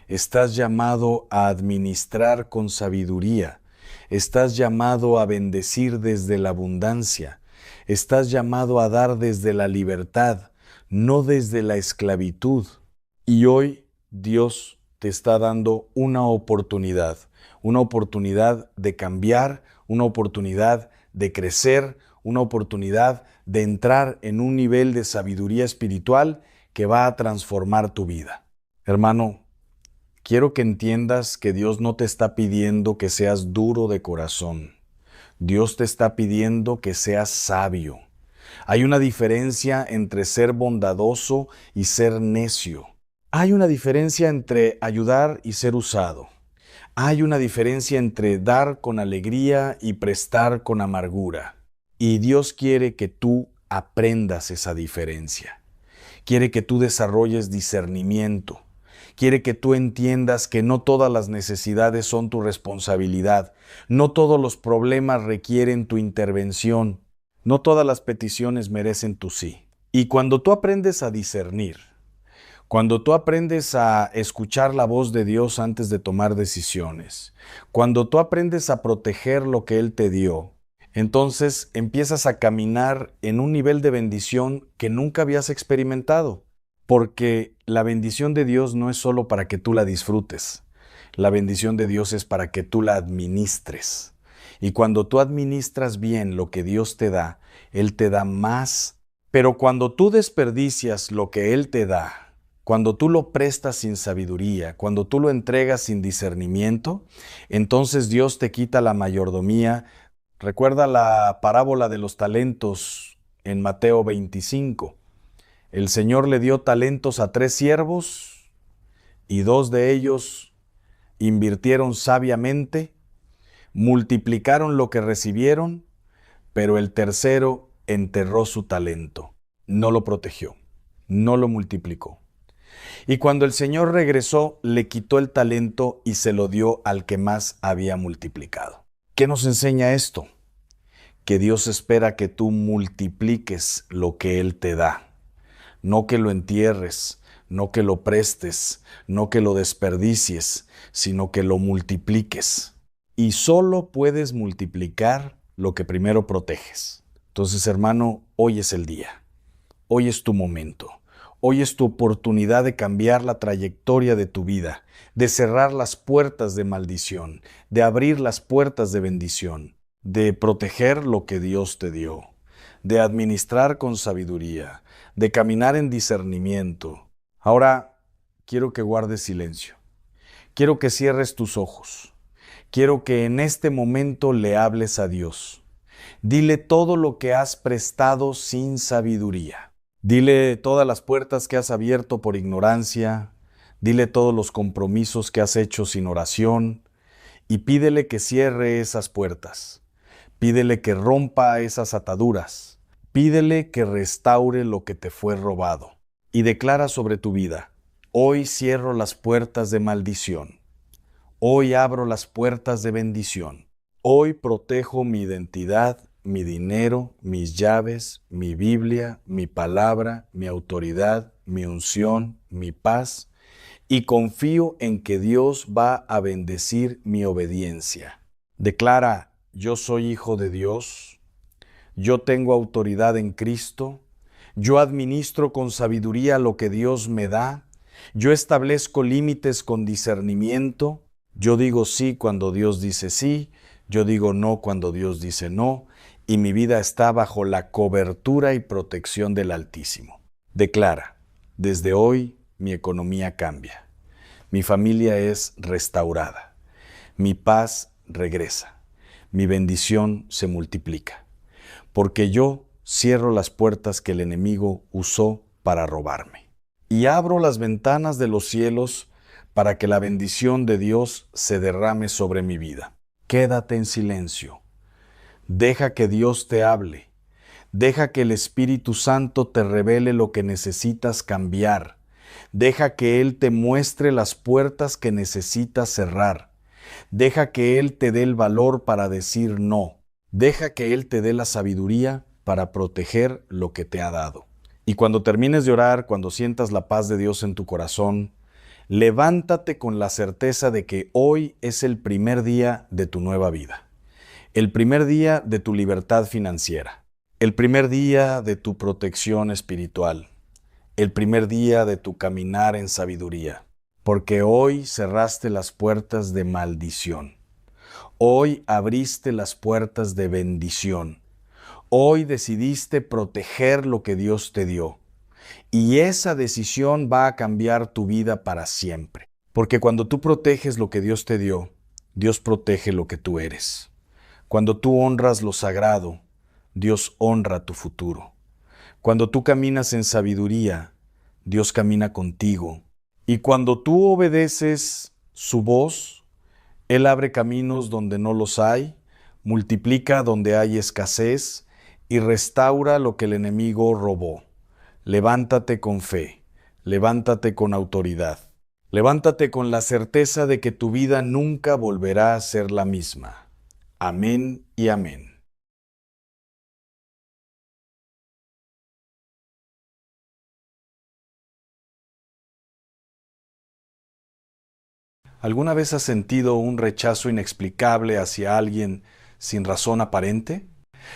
Estás llamado a administrar con sabiduría. Estás llamado a bendecir desde la abundancia. Estás llamado a dar desde la libertad, no desde la esclavitud. Y hoy Dios te está dando una oportunidad de cambiar, una oportunidad de crecer, una oportunidad de entrar en un nivel de sabiduría espiritual que va a transformar tu vida. Hermano, quiero que entiendas que Dios no te está pidiendo que seas duro de corazón. Dios te está pidiendo que seas sabio. Hay una diferencia entre ser bondadoso y ser necio. Hay una diferencia entre ayudar y ser usado. Hay una diferencia entre dar con alegría y prestar con amargura. Y Dios quiere que tú aprendas esa diferencia. Quiere que tú desarrolles discernimiento. Quiere que tú entiendas que no todas las necesidades son tu responsabilidad. No todos los problemas requieren tu intervención. No todas las peticiones merecen tu sí. Y cuando tú aprendes a discernir, cuando tú aprendes a escuchar la voz de Dios antes de tomar decisiones, cuando tú aprendes a proteger lo que Él te dio, entonces empiezas a caminar en un nivel de bendición que nunca habías experimentado. Porque la bendición de Dios no es solo para que tú la disfrutes. La bendición de Dios es para que tú la administres. Y cuando tú administras bien lo que Dios te da, Él te da más. Pero cuando tú desperdicias lo que Él te da, cuando tú lo prestas sin sabiduría, cuando tú lo entregas sin discernimiento, entonces Dios te quita la mayordomía. Recuerda la parábola de los talentos en Mateo 25. El Señor le dio talentos a 3 siervos y 2 de ellos invirtieron sabiamente, multiplicaron lo que recibieron, pero el tercero enterró su talento, no lo protegió, no lo multiplicó. Y cuando el Señor regresó, le quitó el talento y se lo dio al que más había multiplicado. ¿Qué nos enseña esto? Que Dios espera que tú multipliques lo que Él te da. No que lo entierres, no que lo prestes, no que lo desperdicies, sino que lo multipliques. Y solo puedes multiplicar lo que primero proteges. Entonces, hermano, hoy es el día. Hoy es tu momento. Hoy es tu oportunidad de cambiar la trayectoria de tu vida, de cerrar las puertas de maldición, de abrir las puertas de bendición, de proteger lo que Dios te dio, de administrar con sabiduría, de caminar en discernimiento. Ahora quiero que guardes silencio. Quiero que cierres tus ojos. Quiero que en este momento le hables a Dios. Dile todo lo que has prestado sin sabiduría. Dile todas las puertas que has abierto por ignorancia. Dile todos los compromisos que has hecho sin oración. Y pídele que cierre esas puertas. Pídele que rompa esas ataduras. Pídele que restaure lo que te fue robado. Y declara sobre tu vida: hoy cierro las puertas de maldición. Hoy abro las puertas de bendición. Hoy protejo mi identidad, mi dinero, mis llaves, mi Biblia, mi palabra, mi autoridad, mi unción, mi paz, y confío en que Dios va a bendecir mi obediencia. Declara: yo soy hijo de Dios, yo tengo autoridad en Cristo, yo administro con sabiduría lo que Dios me da, yo establezco límites con discernimiento, yo digo sí cuando Dios dice sí, yo digo no cuando Dios dice no, y mi vida está bajo la cobertura y protección del Altísimo. Declara: desde hoy mi economía cambia, mi familia es restaurada, mi paz regresa, mi bendición se multiplica, porque yo cierro las puertas que el enemigo usó para robarme. Y abro las ventanas de los cielos para que la bendición de Dios se derrame sobre mi vida. Quédate en silencio. Deja que Dios te hable. Deja que el Espíritu Santo te revele lo que necesitas cambiar. Deja que Él te muestre las puertas que necesitas cerrar. Deja que Él te dé el valor para decir no. Deja que Él te dé la sabiduría para proteger lo que te ha dado. Y cuando termines de orar, cuando sientas la paz de Dios en tu corazón, levántate con la certeza de que hoy es el primer día de tu nueva vida. El primer día de tu libertad financiera. El primer día de tu protección espiritual. El primer día de tu caminar en sabiduría. Porque hoy cerraste las puertas de maldición. Hoy abriste las puertas de bendición. Hoy decidiste proteger lo que Dios te dio. Y esa decisión va a cambiar tu vida para siempre. Porque cuando tú proteges lo que Dios te dio, Dios protege lo que tú eres. Cuando tú honras lo sagrado, Dios honra tu futuro. Cuando tú caminas en sabiduría, Dios camina contigo. Y cuando tú obedeces su voz, Él abre caminos donde no los hay, multiplica donde hay escasez y restaura lo que el enemigo robó. Levántate con fe, levántate con autoridad, levántate con la certeza de que tu vida nunca volverá a ser la misma. Amén y amén. ¿Alguna vez has sentido un rechazo inexplicable hacia alguien sin razón aparente?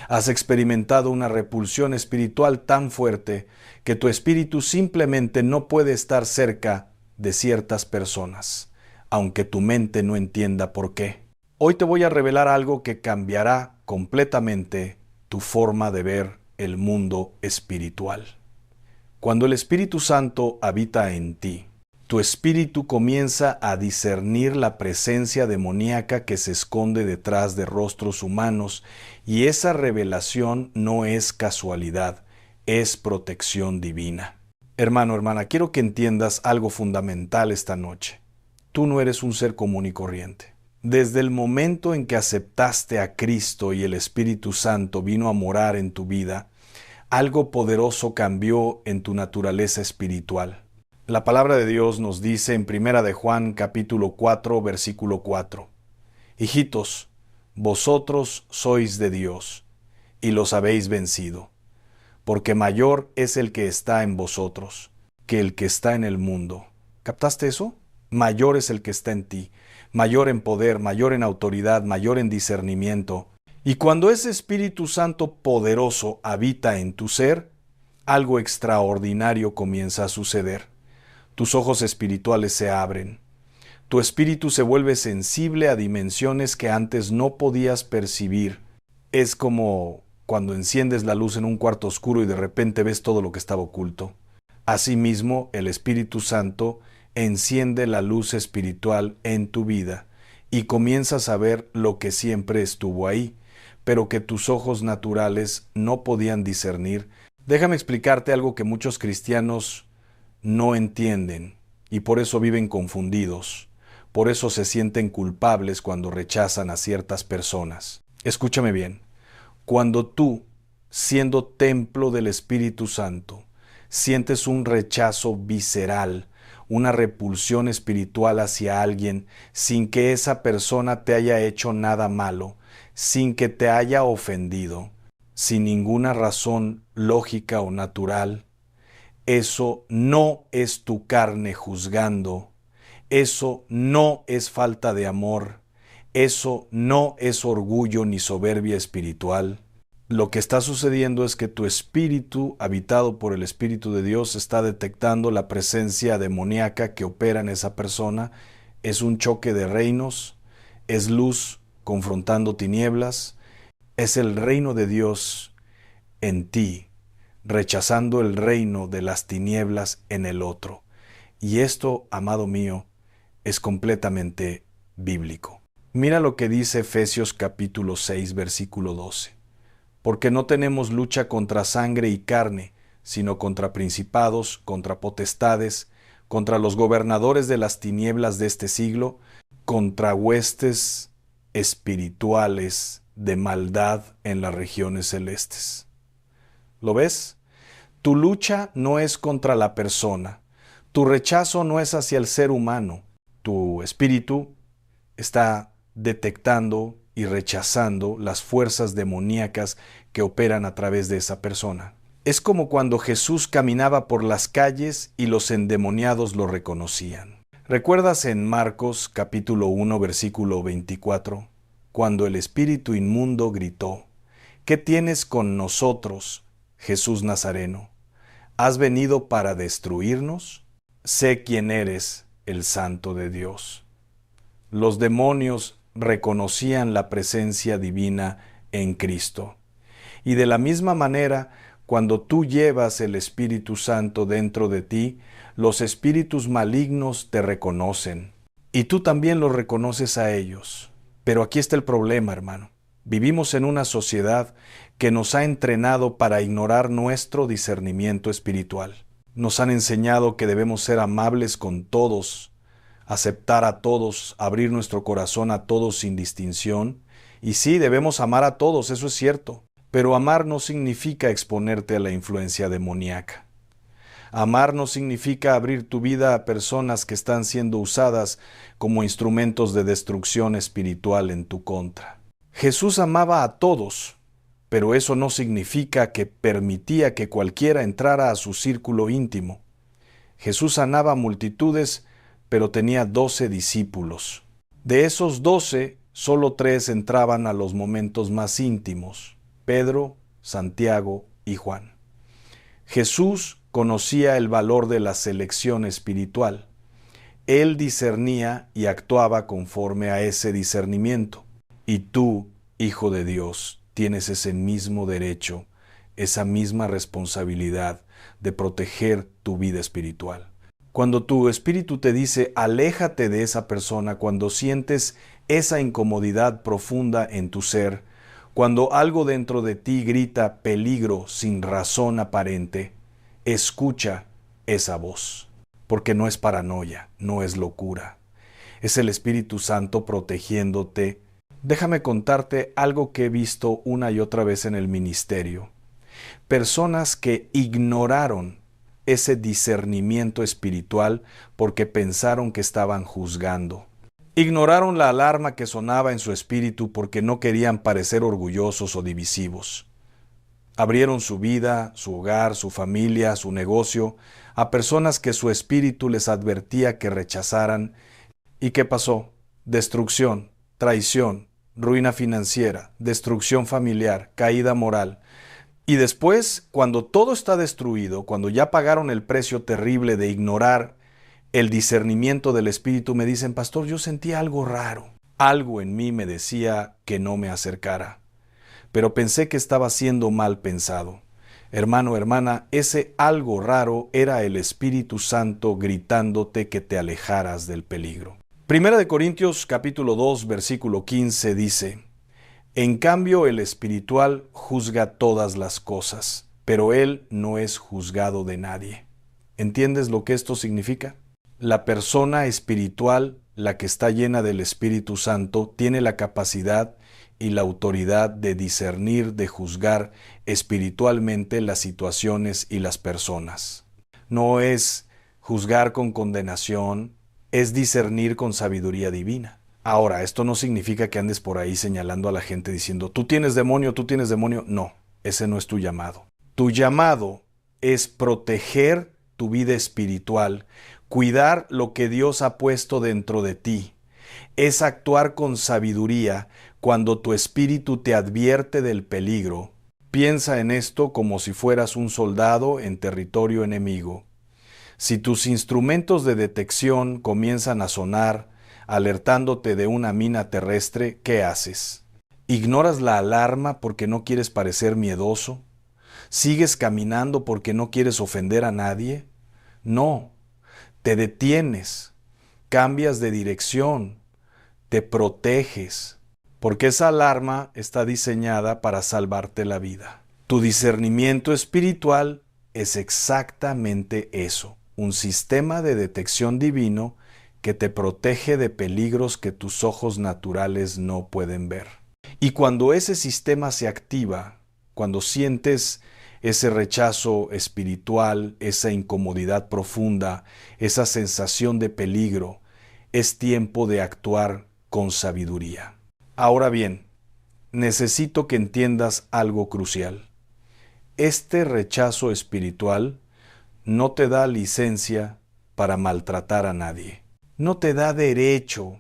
¿Has experimentado una repulsión espiritual tan fuerte que tu espíritu simplemente no puede estar cerca de ciertas personas, aunque tu mente no entienda por qué? Hoy te voy a revelar algo que cambiará completamente tu forma de ver el mundo espiritual. Cuando el Espíritu Santo habita en ti, tu espíritu comienza a discernir la presencia demoníaca que se esconde detrás de rostros humanos, y esa revelación no es casualidad, es protección divina. Hermano, hermana, quiero que entiendas algo fundamental esta noche. Tú no eres un ser común y corriente. Desde el momento en que aceptaste a Cristo y el Espíritu Santo vino a morar en tu vida, algo poderoso cambió en tu naturaleza espiritual. La palabra de Dios nos dice en 1 de Juan capítulo 4, versículo 4: Hijitos, vosotros sois de Dios, y los habéis vencido, porque mayor es el que está en vosotros que el que está en el mundo. ¿Captaste eso? Mayor es el que está en ti, mayor en poder, mayor en autoridad, mayor en discernimiento. Y cuando ese Espíritu Santo poderoso habita en tu ser, algo extraordinario comienza a suceder. Tus ojos espirituales se abren. Tu espíritu se vuelve sensible a dimensiones que antes no podías percibir. Es como cuando enciendes la luz en un cuarto oscuro y de repente ves todo lo que estaba oculto. Asimismo, el Espíritu Santo enciende la luz espiritual en tu vida y comienzas a ver lo que siempre estuvo ahí, pero que tus ojos naturales no podían discernir. Déjame explicarte algo que muchos cristianos no entienden y por eso viven confundidos. Por eso se sienten culpables cuando rechazan a ciertas personas. Escúchame bien. Cuando tú, siendo templo del Espíritu Santo, sientes un rechazo visceral, una repulsión espiritual hacia alguien, sin que esa persona te haya hecho nada malo, sin que te haya ofendido, sin ninguna razón lógica o natural, eso no es tu carne juzgando, eso no es falta de amor, eso no es orgullo ni soberbia espiritual. Lo que está sucediendo es que tu espíritu, habitado por el Espíritu de Dios, está detectando la presencia demoníaca que opera en esa persona. Es un choque de reinos, es luz confrontando tinieblas, es el reino de Dios en ti, rechazando el reino de las tinieblas en el otro. Y esto, amado mío, es completamente bíblico. Mira lo que dice Efesios capítulo 6, versículo 12. Porque no tenemos lucha contra sangre y carne, sino contra principados, contra potestades, contra los gobernadores de las tinieblas de este siglo, contra huestes espirituales de maldad en las regiones celestes. ¿Lo ves? Tu lucha no es contra la persona, tu rechazo no es hacia el ser humano, tu espíritu está detectando y rechazando las fuerzas demoníacas que operan a través de esa persona. Es como cuando Jesús caminaba por las calles y los endemoniados lo reconocían. ¿Recuerdas en Marcos capítulo 1 versículo 24? Cuando el espíritu inmundo gritó: ¿Qué tienes con nosotros, Jesús Nazareno? ¿Has venido para destruirnos? Sé quién eres, el Santo de Dios. Los demonios reconocían la presencia divina en Cristo. Y de la misma manera, cuando tú llevas el Espíritu Santo dentro de ti, los espíritus malignos te reconocen. Y tú también los reconoces a ellos. Pero aquí está el problema, hermano. Vivimos en una sociedad que nos ha entrenado para ignorar nuestro discernimiento espiritual. Nos han enseñado que debemos ser amables con todos, aceptar a todos, abrir nuestro corazón a todos sin distinción. Y sí, debemos amar a todos, eso es cierto. Pero amar no significa exponerte a la influencia demoníaca. Amar no significa abrir tu vida a personas que están siendo usadas como instrumentos de destrucción espiritual en tu contra. Jesús amaba a todos, pero eso no significa que permitía que cualquiera entrara a su círculo íntimo. Jesús sanaba multitudes, pero tenía 12 discípulos. De esos 12, solo 3 entraban a los momentos más íntimos: Pedro, Santiago y Juan. Jesús conocía el valor de la selección espiritual. Él discernía y actuaba conforme a ese discernimiento. Y tú, hijo de Dios, tienes ese mismo derecho, esa misma responsabilidad de proteger tu vida espiritual. Cuando tu espíritu te dice, aléjate de esa persona, cuando sientes esa incomodidad profunda en tu ser, cuando algo dentro de ti grita peligro sin razón aparente, escucha esa voz, porque no es paranoia, no es locura. Es el Espíritu Santo protegiéndote. Déjame contarte algo que he visto una y otra vez en el ministerio. Personas que ignoraron ese discernimiento espiritual porque pensaron que estaban juzgando. Ignoraron la alarma que sonaba en su espíritu porque no querían parecer orgullosos o divisivos. Abrieron su vida, su hogar, su familia, su negocio a personas que su espíritu les advertía que rechazaran. ¿Y qué pasó? Destrucción, traición, ruina financiera, destrucción familiar, caída moral. Y después, cuando todo está destruido, cuando ya pagaron el precio terrible de ignorar el discernimiento del Espíritu, me dicen, pastor, yo sentí algo raro. Algo en mí me decía que no me acercara. pero pensé que estaba siendo mal pensado. Hermano, hermana, ese algo raro era el Espíritu Santo gritándote que te alejaras del peligro. Primera de Corintios capítulo 2 versículo 15 dice: En cambio el espiritual juzga todas las cosas, pero él no es juzgado de nadie. ¿Entiendes lo que esto significa? La persona espiritual, la que está llena del Espíritu Santo, tiene la capacidad y la autoridad de discernir, de juzgar espiritualmente las situaciones y las personas. No es juzgar con condenación, es discernir con sabiduría divina. Ahora, esto no significa que andes por ahí señalando a la gente diciendo, tú tienes demonio, tú tienes demonio. No, ese no es tu llamado. Tu llamado es proteger tu vida espiritual, cuidar lo que Dios ha puesto dentro de ti. Es actuar con sabiduría cuando tu espíritu te advierte del peligro. Piensa en esto como si fueras un soldado en territorio enemigo. Si tus instrumentos de detección comienzan a sonar, alertándote de una mina terrestre, ¿qué haces? ¿Ignoras la alarma porque no quieres parecer miedoso? ¿Sigues caminando porque no quieres ofender a nadie? No, te detienes, cambias de dirección, te proteges, porque esa alarma está diseñada para salvarte la vida. Tu discernimiento espiritual es exactamente eso, un sistema de detección divino que te protege de peligros que tus ojos naturales no pueden ver. Y cuando ese sistema se activa, cuando sientes ese rechazo espiritual, esa incomodidad profunda, esa sensación de peligro, es tiempo de actuar con sabiduría. Ahora bien, necesito que entiendas algo crucial. Este rechazo espiritual no te da licencia para maltratar a nadie. No te da derecho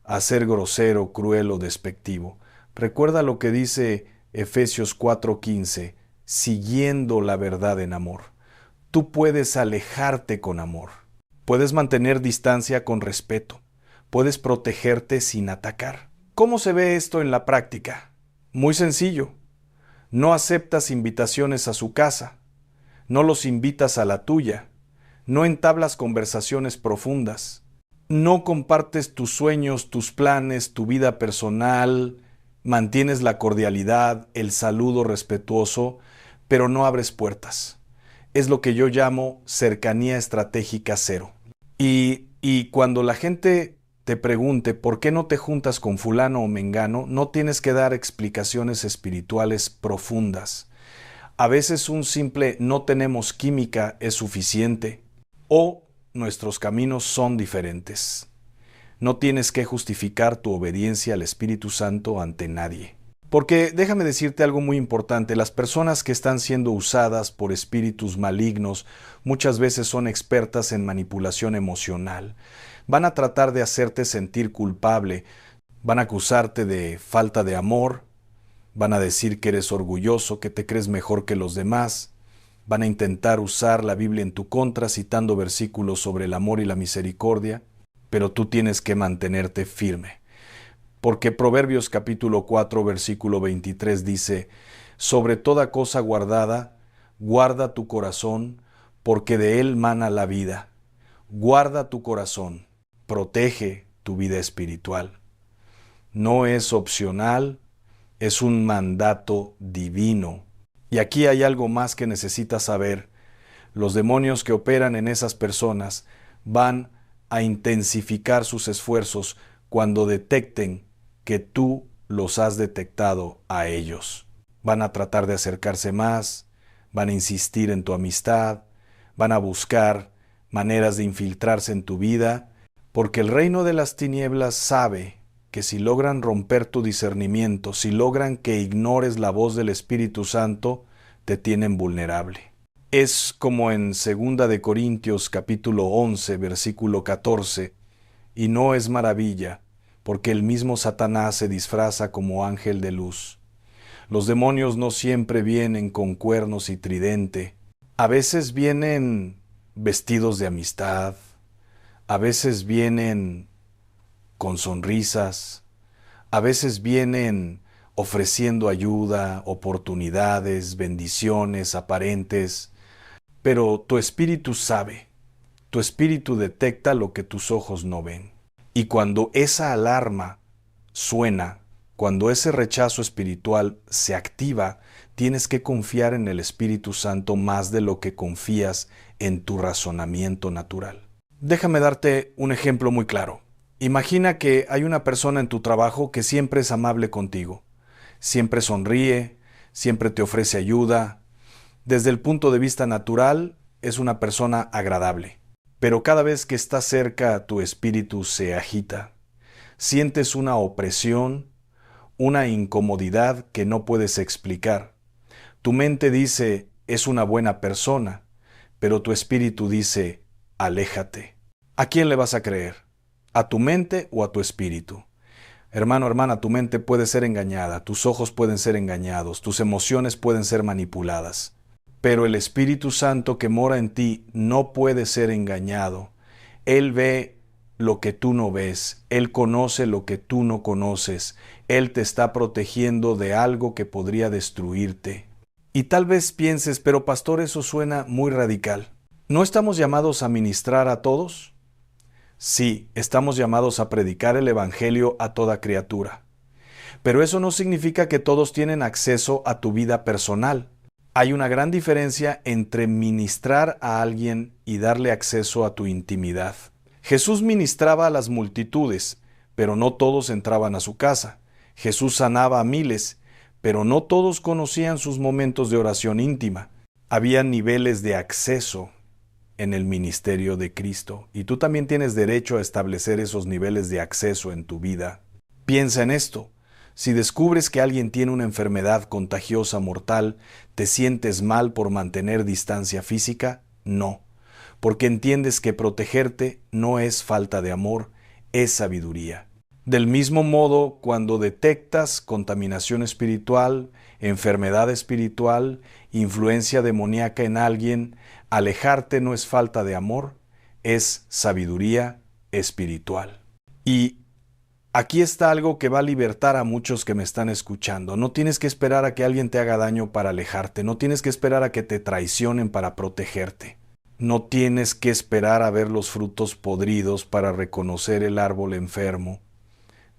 a ser grosero, cruel o despectivo. Recuerda lo que dice Efesios 4:15, siguiendo la verdad en amor. Tú puedes alejarte con amor. Puedes mantener distancia con respeto. Puedes protegerte sin atacar. ¿Cómo se ve esto en la práctica? Muy sencillo. No aceptas invitaciones a su casa. No los invitas a la tuya. No entablas conversaciones profundas. No compartes tus sueños, tus planes, tu vida personal. Mantienes la cordialidad, el saludo respetuoso, pero no abres puertas. Es lo que yo llamo cercanía estratégica cero. Y cuando la gente te pregunte por qué no te juntas con fulano o mengano, no tienes que dar explicaciones espirituales profundas. A veces un simple no tenemos química es suficiente o nuestros caminos son diferentes. No tienes que justificar tu obediencia al Espíritu Santo ante nadie. Porque déjame decirte algo muy importante, las personas que están siendo usadas por espíritus malignos muchas veces son expertas en manipulación emocional. Van a tratar de hacerte sentir culpable, van a acusarte de falta de amor, van a decir que eres orgulloso, que te crees mejor que los demás, van a intentar usar la Biblia en tu contra citando versículos sobre el amor y la misericordia, pero tú tienes que mantenerte firme. Porque Proverbios capítulo 4 versículo 23 dice, sobre toda cosa guardada, guarda tu corazón, porque de él mana la vida. Guarda tu corazón, protege tu vida espiritual. No es opcional, es un mandato divino. Y aquí hay algo más que necesitas saber. Los demonios que operan en esas personas van a intensificar sus esfuerzos cuando detecten que tú los has detectado a ellos. Van a tratar de acercarse más, van a insistir en tu amistad, van a buscar maneras de infiltrarse en tu vida, porque el reino de las tinieblas sabe que si logran romper tu discernimiento, si logran que ignores la voz del Espíritu Santo, te tienen vulnerable. Es como en 2 de Corintios capítulo 11, versículo 14, y no es maravilla, porque el mismo Satanás se disfraza como ángel de luz. Los demonios no siempre vienen con cuernos y tridente. A veces vienen vestidos de amistad, a veces vienen con sonrisas, a veces vienen ofreciendo ayuda, oportunidades, bendiciones aparentes, pero tu espíritu sabe, tu espíritu detecta lo que tus ojos no ven. Y cuando esa alarma suena, cuando ese rechazo espiritual se activa, tienes que confiar en el Espíritu Santo más de lo que confías en tu razonamiento natural. Déjame darte un ejemplo muy claro. Imagina que hay una persona en tu trabajo que siempre es amable contigo, siempre sonríe, siempre te ofrece ayuda. Desde el punto de vista natural, es una persona agradable. Pero cada vez que está cerca, tu espíritu se agita. Sientes una opresión, una incomodidad que no puedes explicar. Tu mente dice, es una buena persona, pero tu espíritu dice, aléjate. ¿A quién le vas a creer? ¿A tu mente o a tu espíritu? Hermano, hermana, tu mente puede ser engañada, tus ojos pueden ser engañados, tus emociones pueden ser manipuladas. Pero el Espíritu Santo que mora en ti no puede ser engañado. Él ve lo que tú no ves, Él conoce lo que tú no conoces, Él te está protegiendo de algo que podría destruirte. Y tal vez pienses, pero pastor, eso suena muy radical. ¿No estamos llamados a ministrar a todos? Sí, estamos llamados a predicar el Evangelio a toda criatura. Pero eso no significa que todos tienen acceso a tu vida personal. Hay una gran diferencia entre ministrar a alguien y darle acceso a tu intimidad. Jesús ministraba a las multitudes, pero no todos entraban a su casa. Jesús sanaba a miles, pero no todos conocían sus momentos de oración íntima. Había niveles de acceso en el ministerio de Cristo, y tú también tienes derecho a establecer esos niveles de acceso en tu vida. Piensa en esto. Si descubres que alguien tiene una enfermedad contagiosa mortal, ¿te sientes mal por mantener distancia física? No, porque entiendes que protegerte no es falta de amor, es sabiduría. Del mismo modo, cuando detectas contaminación espiritual, enfermedad espiritual, influencia demoníaca en alguien, alejarte no es falta de amor, es sabiduría espiritual. Y aquí está algo que va a libertar a muchos que me están escuchando. No tienes que esperar a que alguien te haga daño para alejarte. No tienes que esperar a que te traicionen para protegerte. No tienes que esperar a ver los frutos podridos para reconocer el árbol enfermo.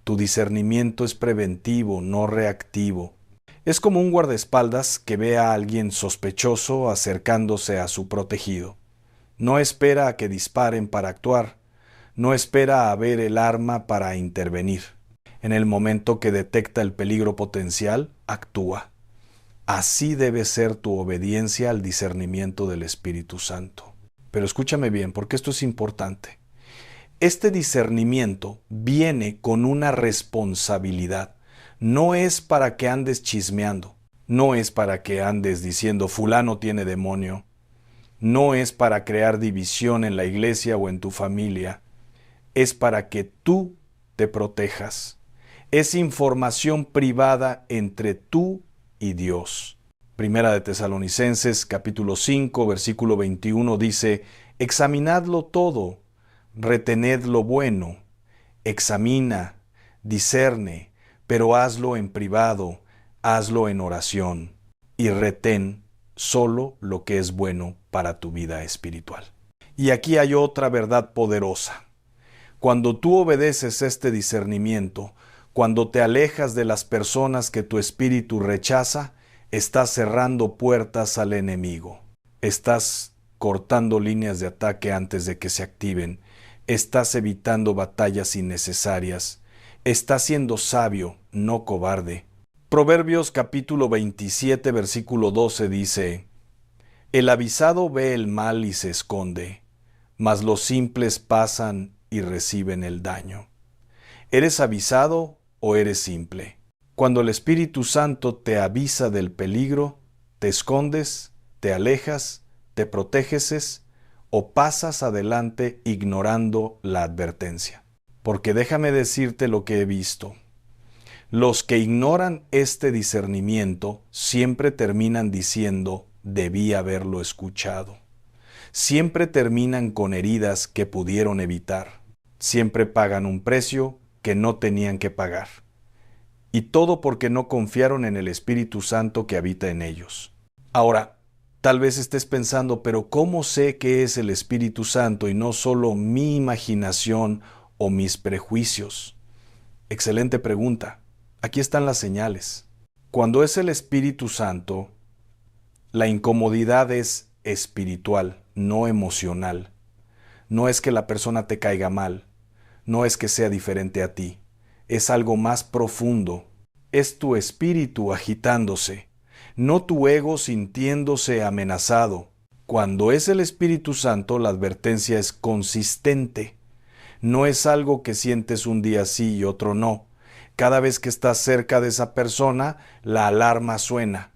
Tu discernimiento es preventivo, no reactivo. Es como un guardaespaldas que ve a alguien sospechoso acercándose a su protegido. No espera a que disparen para actuar. No espera a ver el arma para intervenir. En el momento que detecta el peligro potencial, actúa. Así debe ser tu obediencia al discernimiento del Espíritu Santo. Pero escúchame bien, porque esto es importante. Este discernimiento viene con una responsabilidad. No es para que andes chismeando. No es para que andes diciendo fulano tiene demonio. No es para crear división en la iglesia o en tu familia. Es para que tú te protejas. Es información privada entre tú y Dios. Primera de Tesalonicenses, capítulo 5, versículo 21 dice, examinadlo todo, retened lo bueno, examina, discerne, pero hazlo en privado, hazlo en oración, y retén solo lo que es bueno para tu vida espiritual. Y aquí hay otra verdad poderosa. Cuando tú obedeces este discernimiento, cuando te alejas de las personas que tu espíritu rechaza, estás cerrando puertas al enemigo. Estás cortando líneas de ataque antes de que se activen. Estás evitando batallas innecesarias. Estás siendo sabio, no cobarde. Proverbios capítulo 27, versículo 12 dice, el avisado ve el mal y se esconde, mas los simples pasan y reciben el daño. ¿Eres avisado o eres simple? Cuando el Espíritu Santo te avisa del peligro, ¿te escondes, te alejas, te proteges o pasas adelante ignorando la advertencia? Porque déjame decirte lo que he visto. Los que ignoran este discernimiento siempre terminan diciendo, debí haberlo escuchado. Siempre terminan con heridas que pudieron evitar. Siempre pagan un precio que no tenían que pagar. Y todo porque no confiaron en el Espíritu Santo que habita en ellos. Ahora, tal vez estés pensando, pero ¿cómo sé que es el Espíritu Santo y no solo mi imaginación o mis prejuicios? Excelente pregunta. Aquí están las señales. Cuando es el Espíritu Santo, la incomodidad es espiritual, no emocional. No es que la persona te caiga mal, no es que sea diferente a ti, es algo más profundo. Es tu espíritu agitándose, no tu ego sintiéndose amenazado. Cuando es el Espíritu Santo, la advertencia es consistente. No es algo que sientes un día sí y otro no. Cada vez que estás cerca de esa persona, la alarma suena.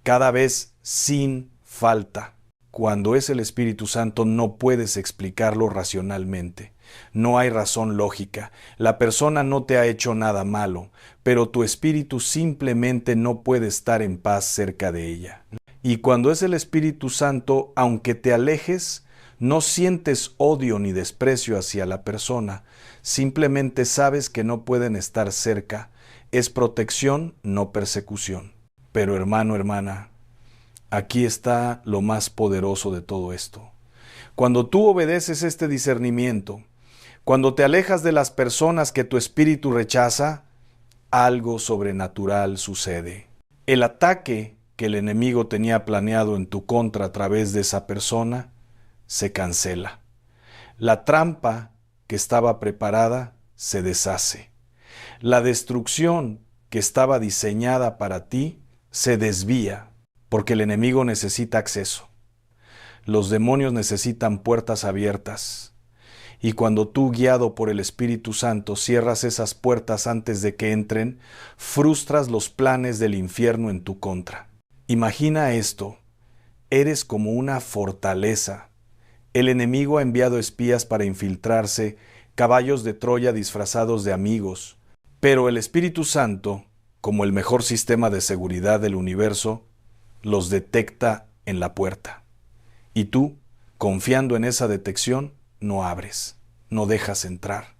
Cada vez sin falta. Cuando es el Espíritu Santo no puedes explicarlo racionalmente. No hay razón lógica. La persona no te ha hecho nada malo, pero tu espíritu simplemente no puede estar en paz cerca de ella. Y cuando es el Espíritu Santo, aunque te alejes, no sientes odio ni desprecio hacia la persona. Simplemente sabes que no pueden estar cerca. Es protección, no persecución. Pero hermano, hermana, aquí está lo más poderoso de todo esto. Cuando tú obedeces este discernimiento, cuando te alejas de las personas que tu espíritu rechaza, algo sobrenatural sucede. El ataque que el enemigo tenía planeado en tu contra a través de esa persona se cancela. La trampa que estaba preparada se deshace. La destrucción que estaba diseñada para ti se desvía, porque el enemigo necesita acceso. Los demonios necesitan puertas abiertas. Y cuando tú, guiado por el Espíritu Santo, cierras esas puertas antes de que entren, frustras los planes del infierno en tu contra. Imagina esto. Eres como una fortaleza. El enemigo ha enviado espías para infiltrarse, caballos de Troya disfrazados de amigos. Pero el Espíritu Santo, como el mejor sistema de seguridad del universo, los detecta en la puerta. Y tú, confiando en esa detección, no abres, no dejas entrar.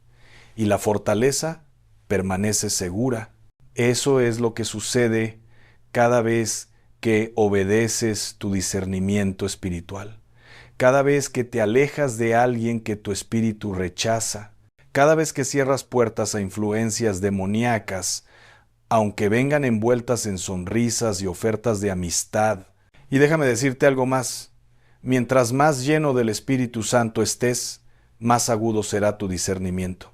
Y la fortaleza permanece segura. Eso es lo que sucede cada vez que obedeces tu discernimiento espiritual. Cada vez que te alejas de alguien que tu espíritu rechaza. Cada vez que cierras puertas a influencias demoníacas, aunque vengan envueltas en sonrisas y ofertas de amistad. Y déjame decirte algo más. Mientras más lleno del Espíritu Santo estés, más agudo será tu discernimiento.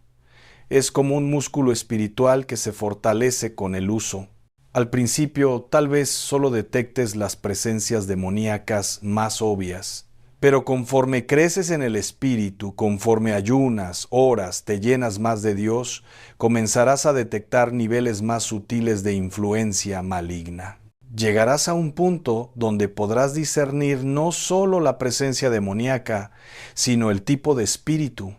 Es como un músculo espiritual que se fortalece con el uso. Al principio, tal vez solo detectes las presencias demoníacas más obvias, pero conforme creces en el Espíritu, conforme ayunas, oras, te llenas más de Dios, comenzarás a detectar niveles más sutiles de influencia maligna. Llegarás a un punto donde podrás discernir no solo la presencia demoníaca, sino el tipo de espíritu,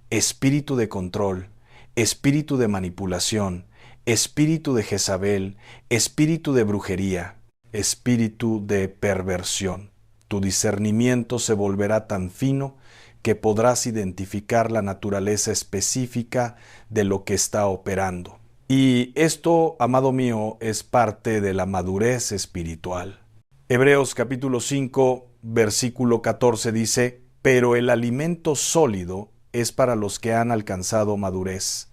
espíritu de control, espíritu de manipulación, espíritu de Jezabel, espíritu de brujería, espíritu de perversión. Tu discernimiento se volverá tan fino que podrás identificar la naturaleza específica de lo que está operando. Y esto, amado mío, es parte de la madurez espiritual. Hebreos capítulo 5, versículo 14 dice, pero el alimento sólido es para los que han alcanzado madurez,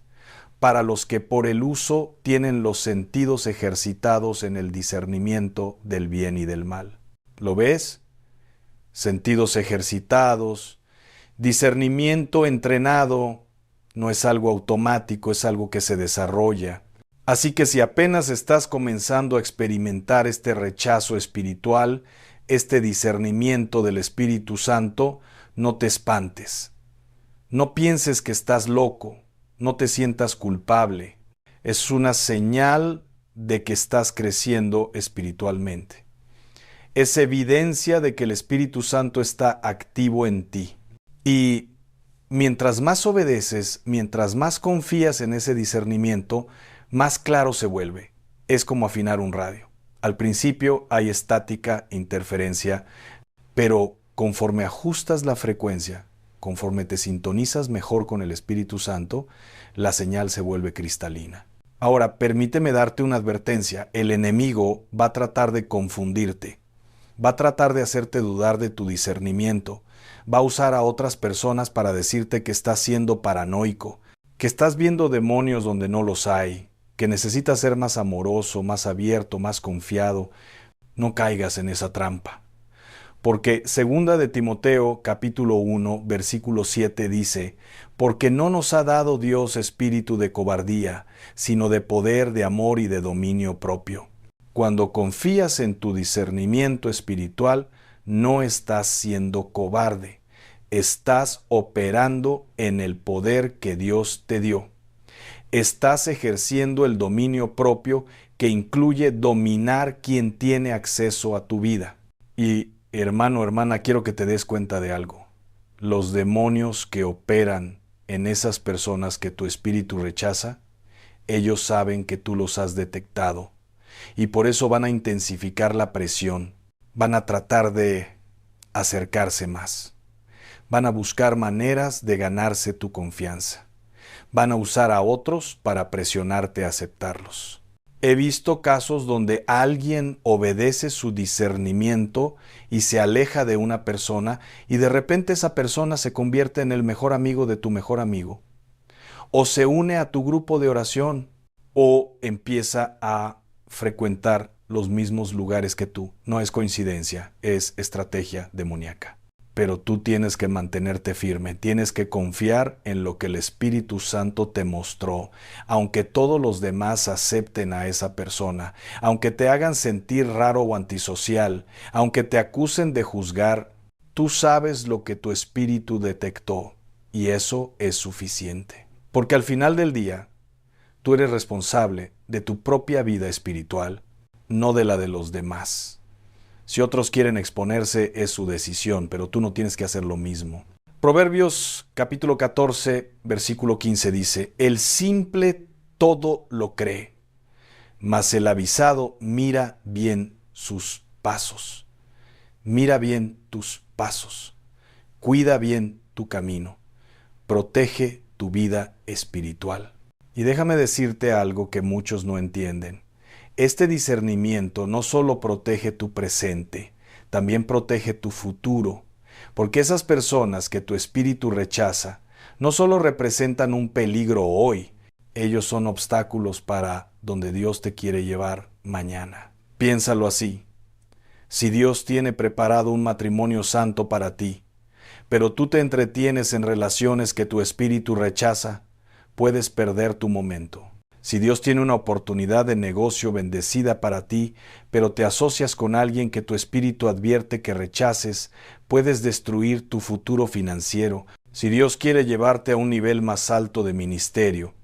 para los que por el uso tienen los sentidos ejercitados en el discernimiento del bien y del mal. ¿Lo ves? Sentidos ejercitados, discernimiento entrenado, no es algo automático, es algo que se desarrolla. Así que si apenas estás comenzando a experimentar este rechazo espiritual, este discernimiento del Espíritu Santo, no te espantes. No pienses que estás loco, no te sientas culpable. Es una señal de que estás creciendo espiritualmente. Es evidencia de que el Espíritu Santo está activo en ti. Y mientras más obedeces, mientras más confías en ese discernimiento, más claro se vuelve. Es como afinar un radio. Al principio hay estática, interferencia, pero conforme ajustas la frecuencia, conforme te sintonizas mejor con el Espíritu Santo, la señal se vuelve cristalina. Ahora, permíteme darte una advertencia. El enemigo va a tratar de confundirte, va a tratar de hacerte dudar de tu discernimiento, va a usar a otras personas para decirte que estás siendo paranoico, que estás viendo demonios donde no los hay, que necesitas ser más amoroso, más abierto, más confiado. No caigas en esa trampa. Porque segunda de Timoteo capítulo 1 versículo 7 dice, porque no nos ha dado Dios espíritu de cobardía, sino de poder, de amor y de dominio propio. Cuando confías en tu discernimiento espiritual, no estás siendo cobarde, estás operando en el poder que Dios te dio. Estás ejerciendo el dominio propio que incluye dominar quien tiene acceso a tu vida. Y hermano, hermana, quiero que te des cuenta de algo. Los demonios que operan en esas personas que tu espíritu rechaza, ellos saben que tú los has detectado y por eso van a intensificar la presión, van a tratar de acercarse más, van a buscar maneras de ganarse tu confianza, van a usar a otros para presionarte a aceptarlos. He visto casos donde alguien obedece su discernimiento y se aleja de una persona y de repente esa persona se convierte en el mejor amigo de tu mejor amigo, o se une a tu grupo de oración, o empieza a frecuentar los mismos lugares que tú. No es coincidencia, es estrategia demoníaca. Pero tú tienes que mantenerte firme, tienes que confiar en lo que el Espíritu Santo te mostró, aunque todos los demás acepten a esa persona, aunque te hagan sentir raro o antisocial, aunque te acusen de juzgar, tú sabes lo que tu espíritu detectó y eso es suficiente. Porque al final del día, tú eres responsable de tu propia vida espiritual, no de la de los demás. Si otros quieren exponerse, es su decisión, pero tú no tienes que hacer lo mismo. Proverbios capítulo 14, versículo 15 dice, el simple todo lo cree, mas el avisado mira bien sus pasos. Mira bien tus pasos. Cuida bien tu camino. Protege tu vida espiritual. Y déjame decirte algo que muchos no entienden. Este discernimiento no solo protege tu presente, también protege tu futuro, porque esas personas que tu espíritu rechaza no solo representan un peligro hoy, ellos son obstáculos para donde Dios te quiere llevar mañana. Piénsalo así. Si Dios tiene preparado un matrimonio santo para ti, pero tú te entretienes en relaciones que tu espíritu rechaza, puedes perder tu momento. Si Dios tiene una oportunidad de negocio bendecida para ti, pero te asocias con alguien que tu espíritu advierte que rechaces, puedes destruir tu futuro financiero. Si Dios quiere llevarte a un nivel más alto de ministerio,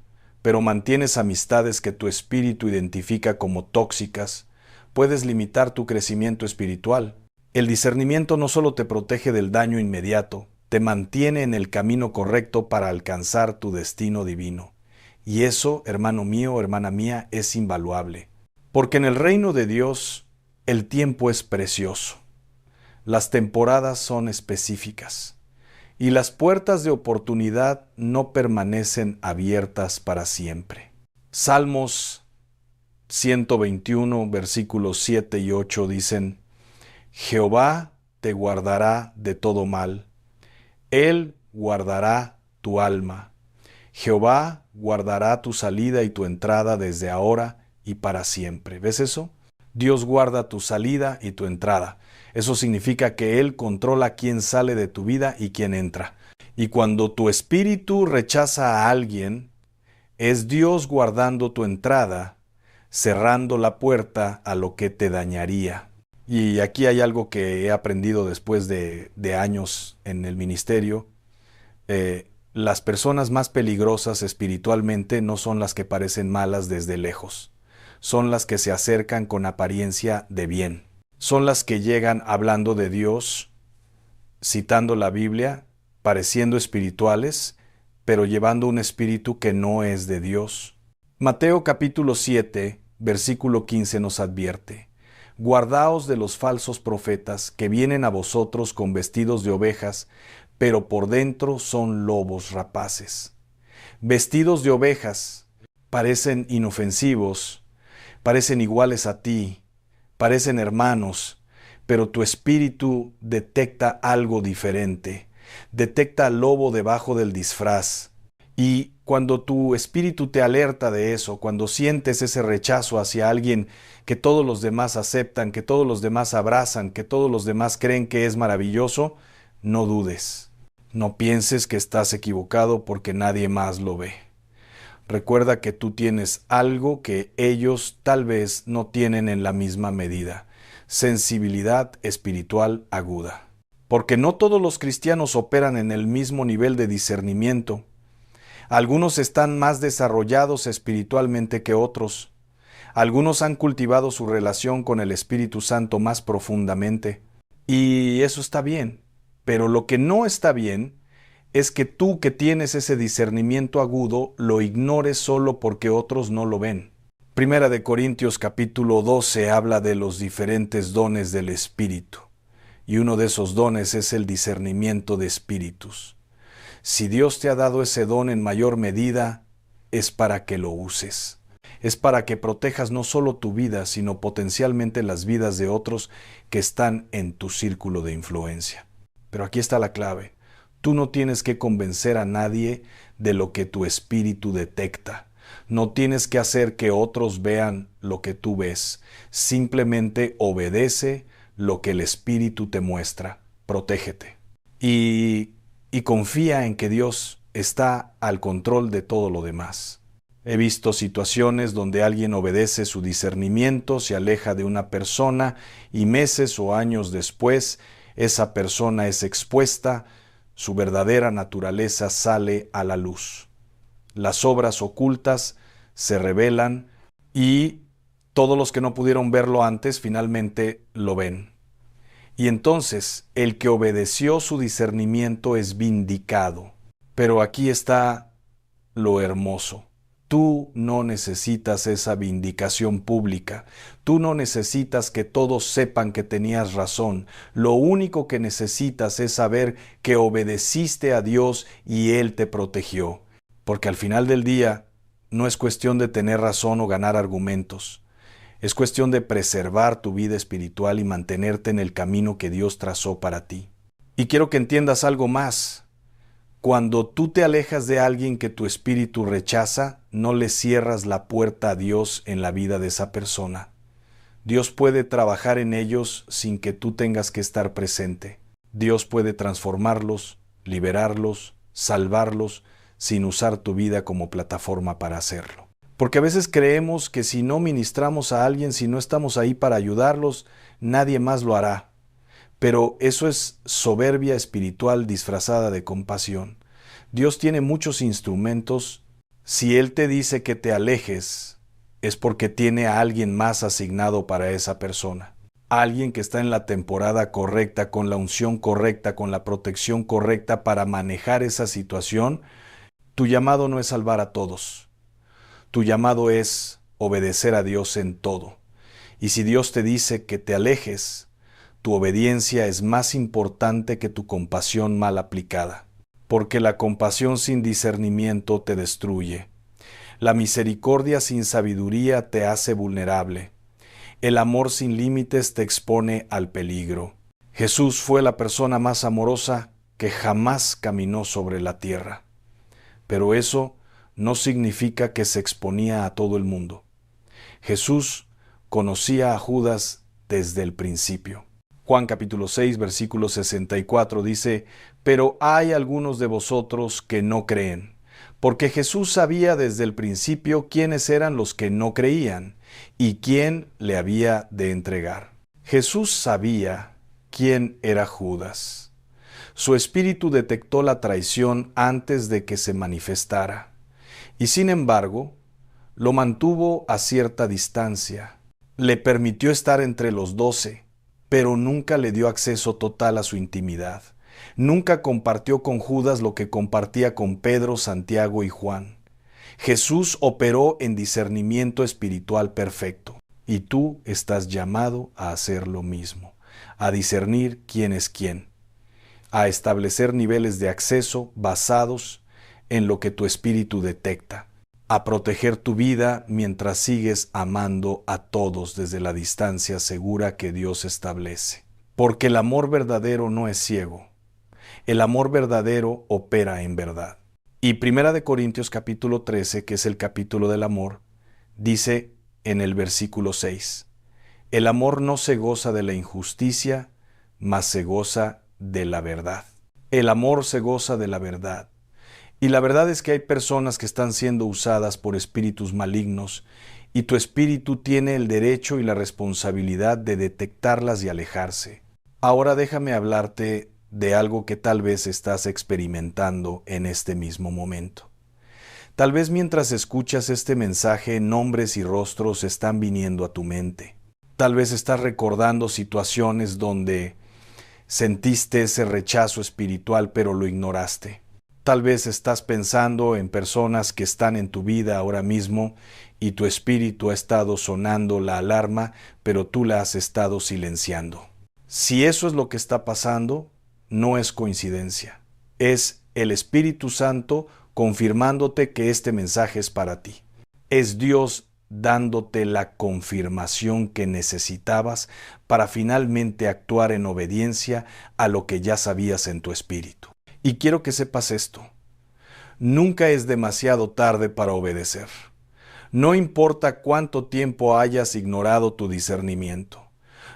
pero mantienes amistades que tu espíritu identifica como tóxicas, puedes limitar tu crecimiento espiritual. El discernimiento no solo te protege del daño inmediato, te mantiene en el camino correcto para alcanzar tu destino divino. Y eso, hermano mío, hermana mía, es invaluable. Porque en el reino de Dios, el tiempo es precioso. Las temporadas son específicas. Y las puertas de oportunidad no permanecen abiertas para siempre. Salmos 121, versículos 7 y 8 dicen, Jehová te guardará de todo mal. Él guardará tu alma. Jehová guardará tu salida y tu entrada desde ahora y para siempre. ¿Ves eso? Dios guarda tu salida y tu entrada. Eso significa que Él controla quién sale de tu vida y quién entra. Y cuando tu espíritu rechaza a alguien, es Dios guardando tu entrada, cerrando la puerta a lo que te dañaría. Y aquí hay algo que he aprendido después de años en el ministerio. Las personas más peligrosas espiritualmente no son las que parecen malas desde lejos. Son las que se acercan con apariencia de bien. Son las que llegan hablando de Dios, citando la Biblia, pareciendo espirituales, pero llevando un espíritu que no es de Dios. Mateo capítulo 7, versículo 15 nos advierte: Guardaos de los falsos profetas que vienen a vosotros con vestidos de ovejas, pero por dentro son lobos rapaces. Vestidos de ovejas, parecen inofensivos, parecen iguales a ti, parecen hermanos, pero tu espíritu detecta algo diferente, detecta al lobo debajo del disfraz. Y cuando tu espíritu te alerta de eso, cuando sientes ese rechazo hacia alguien que todos los demás aceptan, que todos los demás abrazan, que todos los demás creen que es maravilloso, no dudes. No pienses que estás equivocado porque nadie más lo ve. Recuerda que tú tienes algo que ellos tal vez no tienen en la misma medida: sensibilidad espiritual aguda. Porque no todos los cristianos operan en el mismo nivel de discernimiento. Algunos están más desarrollados espiritualmente que otros. Algunos han cultivado su relación con el Espíritu Santo más profundamente. Y eso está bien. Pero lo que no está bien es que tú, que tienes ese discernimiento agudo, lo ignores solo porque otros no lo ven. Primera de Corintios capítulo 12 habla de los diferentes dones del Espíritu. Y uno de esos dones es el discernimiento de espíritus. Si Dios te ha dado ese don en mayor medida, es para que lo uses. Es para que protejas no solo tu vida, sino potencialmente las vidas de otros que están en tu círculo de influencia. Pero aquí está la clave. Tú no tienes que convencer a nadie de lo que tu espíritu detecta. No tienes que hacer que otros vean lo que tú ves. Simplemente obedece lo que el espíritu te muestra. Protégete. Y confía en que Dios está al control de todo lo demás. He visto situaciones donde alguien obedece su discernimiento, se aleja de una persona y meses o años después esa persona es expuesta, su verdadera naturaleza sale a la luz. Las obras ocultas se revelan y todos los que no pudieron verlo antes finalmente lo ven. Y entonces el que obedeció su discernimiento es vindicado. Pero aquí está lo hermoso. Tú no necesitas esa vindicación pública. Tú no necesitas que todos sepan que tenías razón. Lo único que necesitas es saber que obedeciste a Dios y Él te protegió. Porque al final del día no es cuestión de tener razón o ganar argumentos. Es cuestión de preservar tu vida espiritual y mantenerte en el camino que Dios trazó para ti. Y quiero que entiendas algo más. Cuando tú te alejas de alguien que tu espíritu rechaza, no le cierras la puerta a Dios en la vida de esa persona. Dios puede trabajar en ellos sin que tú tengas que estar presente. Dios puede transformarlos, liberarlos, salvarlos, sin usar tu vida como plataforma para hacerlo. Porque a veces creemos que si no ministramos a alguien, si no estamos ahí para ayudarlos, nadie más lo hará. Pero eso es soberbia espiritual disfrazada de compasión. Dios tiene muchos instrumentos. Si Él te dice que te alejes, es porque tiene a alguien más asignado para esa persona. Alguien que está en la temporada correcta, con la unción correcta, con la protección correcta para manejar esa situación. Tu llamado no es salvar a todos. Tu llamado es obedecer a Dios en todo. Y si Dios te dice que te alejes, tu obediencia es más importante que tu compasión mal aplicada, porque la compasión sin discernimiento te destruye. La misericordia sin sabiduría te hace vulnerable. El amor sin límites te expone al peligro. Jesús fue la persona más amorosa que jamás caminó sobre la tierra. Pero eso no significa que se exponía a todo el mundo. Jesús conocía a Judas desde el principio. Juan capítulo 6, versículo 64 dice: «Pero hay algunos de vosotros que no creen», porque Jesús sabía desde el principio quiénes eran los que no creían y quién le había de entregar. Jesús sabía quién era Judas. Su espíritu detectó la traición antes de que se manifestara, y sin embargo, lo mantuvo a cierta distancia. Le permitió estar entre los 12, pero nunca le dio acceso total a su intimidad. Nunca compartió con Judas lo que compartía con Pedro, Santiago y Juan. Jesús operó en discernimiento espiritual perfecto, y tú estás llamado a hacer lo mismo, a discernir quién es quién, a establecer niveles de acceso basados en lo que tu espíritu detecta, a proteger tu vida mientras sigues amando a todos desde la distancia segura que Dios establece. Porque el amor verdadero no es ciego. El amor verdadero opera en verdad. Y 1 Corintios capítulo 13, que es el capítulo del amor, dice en el versículo 6, el amor no se goza de la injusticia, mas se goza de la verdad. El amor se goza de la verdad. Y la verdad es que hay personas que están siendo usadas por espíritus malignos y tu espíritu tiene el derecho y la responsabilidad de detectarlas y alejarse. Ahora déjame hablarte de algo que tal vez estás experimentando en este mismo momento. Tal vez mientras escuchas este mensaje, nombres y rostros están viniendo a tu mente. Tal vez estás recordando situaciones donde sentiste ese rechazo espiritual pero lo ignoraste. Tal vez estás pensando en personas que están en tu vida ahora mismo y tu espíritu ha estado sonando la alarma, pero tú la has estado silenciando. Si eso es lo que está pasando, no es coincidencia. Es el Espíritu Santo confirmándote que este mensaje es para ti. Es Dios dándote la confirmación que necesitabas para finalmente actuar en obediencia a lo que ya sabías en tu espíritu. Y quiero que sepas esto. Nunca es demasiado tarde para obedecer. No importa cuánto tiempo hayas ignorado tu discernimiento.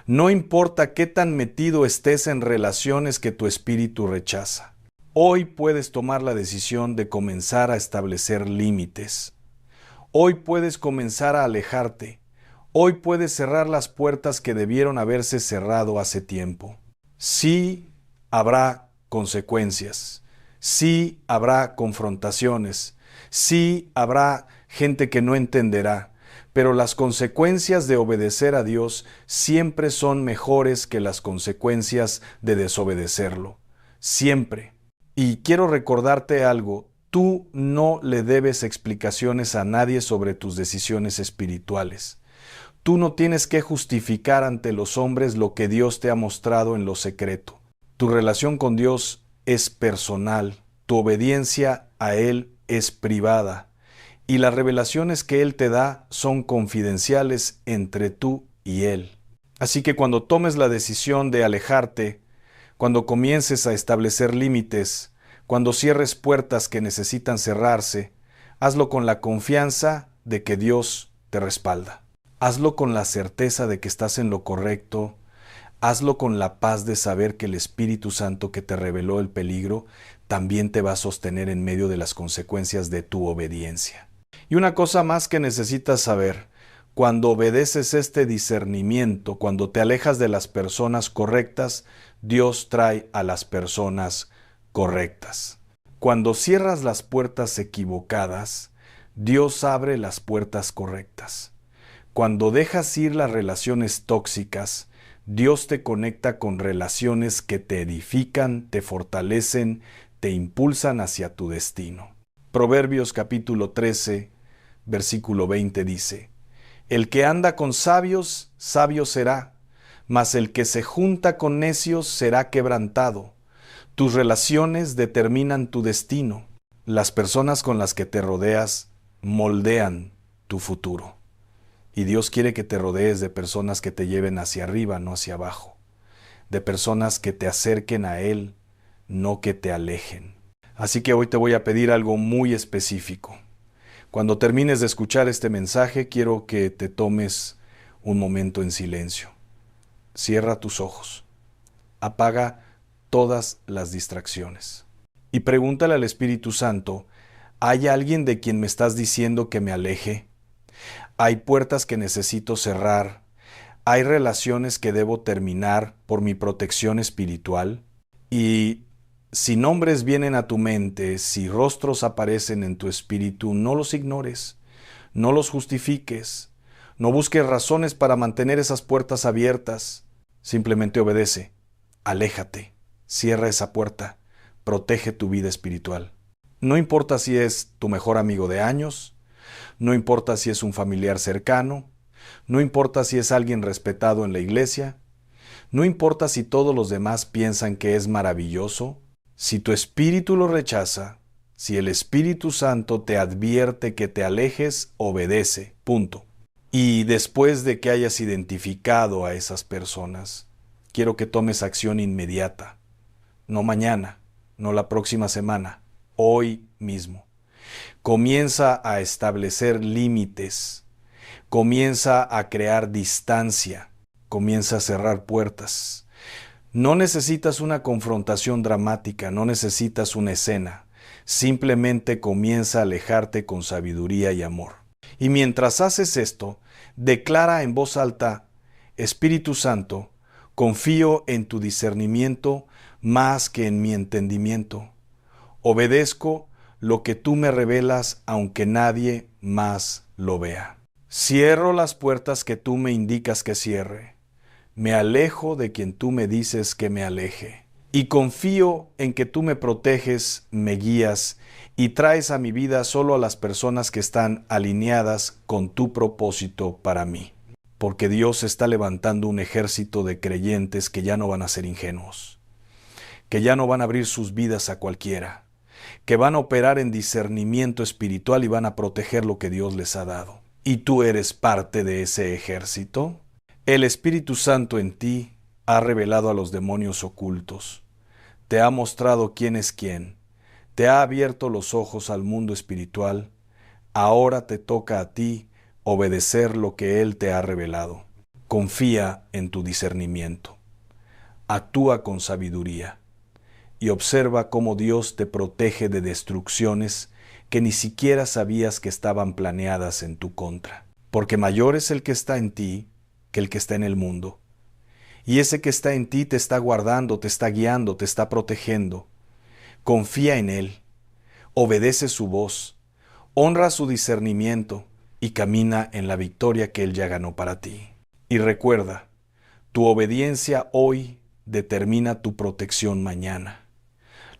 No importa qué tan metido estés en relaciones que tu espíritu rechaza. Hoy puedes tomar la decisión de comenzar a establecer límites. Hoy puedes comenzar a alejarte. Hoy puedes cerrar las puertas que debieron haberse cerrado hace tiempo. Sí habrá consecuencias. Sí habrá confrontaciones. Sí habrá gente que no entenderá. Pero las consecuencias de obedecer a Dios siempre son mejores que las consecuencias de desobedecerlo. Siempre. Y quiero recordarte algo. Tú no le debes explicaciones a nadie sobre tus decisiones espirituales. Tú no tienes que justificar ante los hombres lo que Dios te ha mostrado en lo secreto. Tu relación con Dios es personal. Tu obediencia a Él es privada. Y las revelaciones que Él te da son confidenciales entre tú y Él. Así que cuando tomes la decisión de alejarte, cuando comiences a establecer límites, cuando cierres puertas que necesitan cerrarse, hazlo con la confianza de que Dios te respalda. Hazlo con la certeza de que estás en lo correcto. Hazlo con la paz de saber que el Espíritu Santo que te reveló el peligro también te va a sostener en medio de las consecuencias de tu obediencia. Y una cosa más que necesitas saber, cuando obedeces este discernimiento, cuando te alejas de las personas correctas, Dios trae a las personas correctas. Cuando cierras las puertas equivocadas, Dios abre las puertas correctas. Cuando dejas ir las relaciones tóxicas, Dios te conecta con relaciones que te edifican, te fortalecen, te impulsan hacia tu destino. Proverbios capítulo 13, versículo 20 dice, el que anda con sabios, sabio será, mas el que se junta con necios será quebrantado. Tus relaciones determinan tu destino. Las personas con las que te rodeas moldean tu futuro. Y Dios quiere que te rodees de personas que te lleven hacia arriba, no hacia abajo. De personas que te acerquen a Él, no que te alejen. Así que hoy te voy a pedir algo muy específico. Cuando termines de escuchar este mensaje, quiero que te tomes un momento en silencio. Cierra tus ojos. Apaga todas las distracciones. Y pregúntale al Espíritu Santo, ¿hay alguien de quien me estás diciendo que me aleje? ¿Hay puertas que necesito cerrar? ¿Hay relaciones que debo terminar por mi protección espiritual? Y si nombres vienen a tu mente, si rostros aparecen en tu espíritu, no los ignores, no los justifiques, no busques razones para mantener esas puertas abiertas. Simplemente obedece, aléjate, cierra esa puerta, protege tu vida espiritual. No importa si es tu mejor amigo de años, no importa si es un familiar cercano, no importa si es alguien respetado en la iglesia, no importa si todos los demás piensan que es maravilloso. Si tu espíritu lo rechaza, Si el Espíritu Santo te advierte que te alejes, obedece. Punto. Y después de que hayas identificado a esas personas, quiero que tomes acción inmediata. No mañana, no la próxima semana, hoy mismo. Comienza a establecer límites. Comienza a crear distancia. Comienza a cerrar puertas. No necesitas una confrontación dramática, no necesitas una escena. Simplemente comienza a alejarte con sabiduría y amor. Y mientras haces esto, declara en voz alta: Espíritu Santo, confío en tu discernimiento más que en mi entendimiento. Obedezco lo que tú me revelas aunque nadie más lo vea. Cierro las puertas que tú me indicas que cierre. Me alejo de quien tú me dices que me aleje. Y confío en que tú me proteges, me guías y traes a mi vida solo a las personas que están alineadas con tu propósito para mí. Porque Dios está levantando un ejército de creyentes que ya no van a ser ingenuos, que ya no van a abrir sus vidas a cualquiera, que van a operar en discernimiento espiritual y van a proteger lo que Dios les ha dado. ¿Y tú eres parte de ese ejército? El Espíritu Santo en ti ha revelado a los demonios ocultos, te ha mostrado quién es quién, te ha abierto los ojos al mundo espiritual. Ahora te toca a ti obedecer lo que Él te ha revelado. Confía en tu discernimiento. Actúa con sabiduría y observa cómo Dios te protege de destrucciones que ni siquiera sabías que estaban planeadas en tu contra. Porque mayor es el que está en ti que el que está en el mundo. Y ese que está en ti te está guardando, te está guiando, te está protegiendo. Confía en Él, obedece su voz, honra su discernimiento y camina en la victoria que Él ya ganó para ti. Y recuerda, tu obediencia hoy determina tu protección mañana.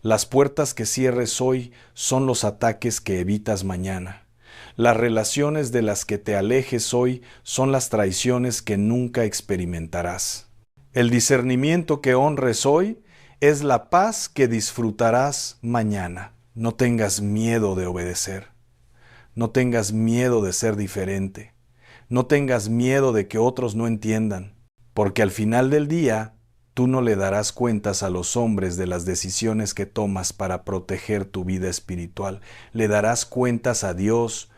Las puertas que cierres hoy son los ataques que evitas mañana. Las relaciones de las que te alejes hoy son las traiciones que nunca experimentarás. El discernimiento que honres hoy es la paz que disfrutarás mañana. No tengas miedo de obedecer. No tengas miedo de ser diferente. No tengas miedo de que otros no entiendan, porque al final del día, tú no le darás cuentas a los hombres de las decisiones que tomas para proteger tu vida espiritual. Le darás cuentas a Dios.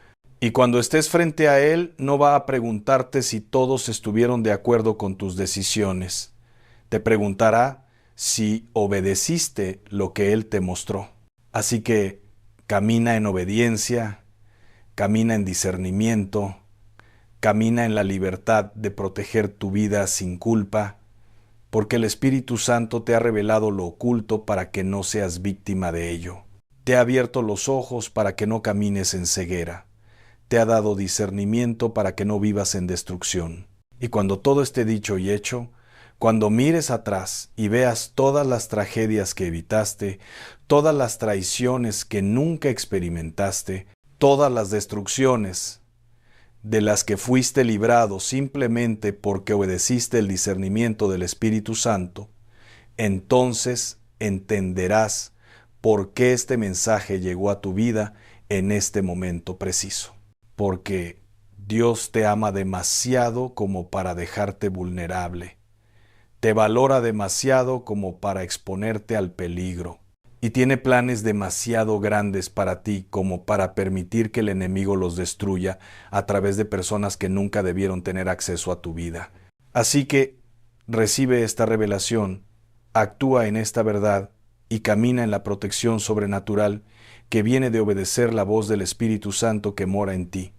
Y cuando estés frente a Él, no va a preguntarte si todos estuvieron de acuerdo con tus decisiones. Te preguntará si obedeciste lo que Él te mostró. Así que camina en obediencia, camina en discernimiento, camina en la libertad de proteger tu vida sin culpa, porque el Espíritu Santo te ha revelado lo oculto para que no seas víctima de ello. Te ha abierto los ojos para que no camines en ceguera. Te ha dado discernimiento para que no vivas en destrucción. Y cuando todo esté dicho y hecho, cuando mires atrás y veas todas las tragedias que evitaste, todas las traiciones que nunca experimentaste, todas las destrucciones de las que fuiste librado simplemente porque obedeciste el discernimiento del Espíritu Santo, entonces entenderás por qué este mensaje llegó a tu vida en este momento preciso. Porque Dios te ama demasiado como para dejarte vulnerable. Te valora demasiado como para exponerte al peligro. Y tiene planes demasiado grandes para ti como para permitir que el enemigo los destruya a través de personas que nunca debieron tener acceso a tu vida. Así que recibe esta revelación, actúa en esta verdad y camina en la protección sobrenatural que viene de obedecer la voz del Espíritu Santo que mora en ti.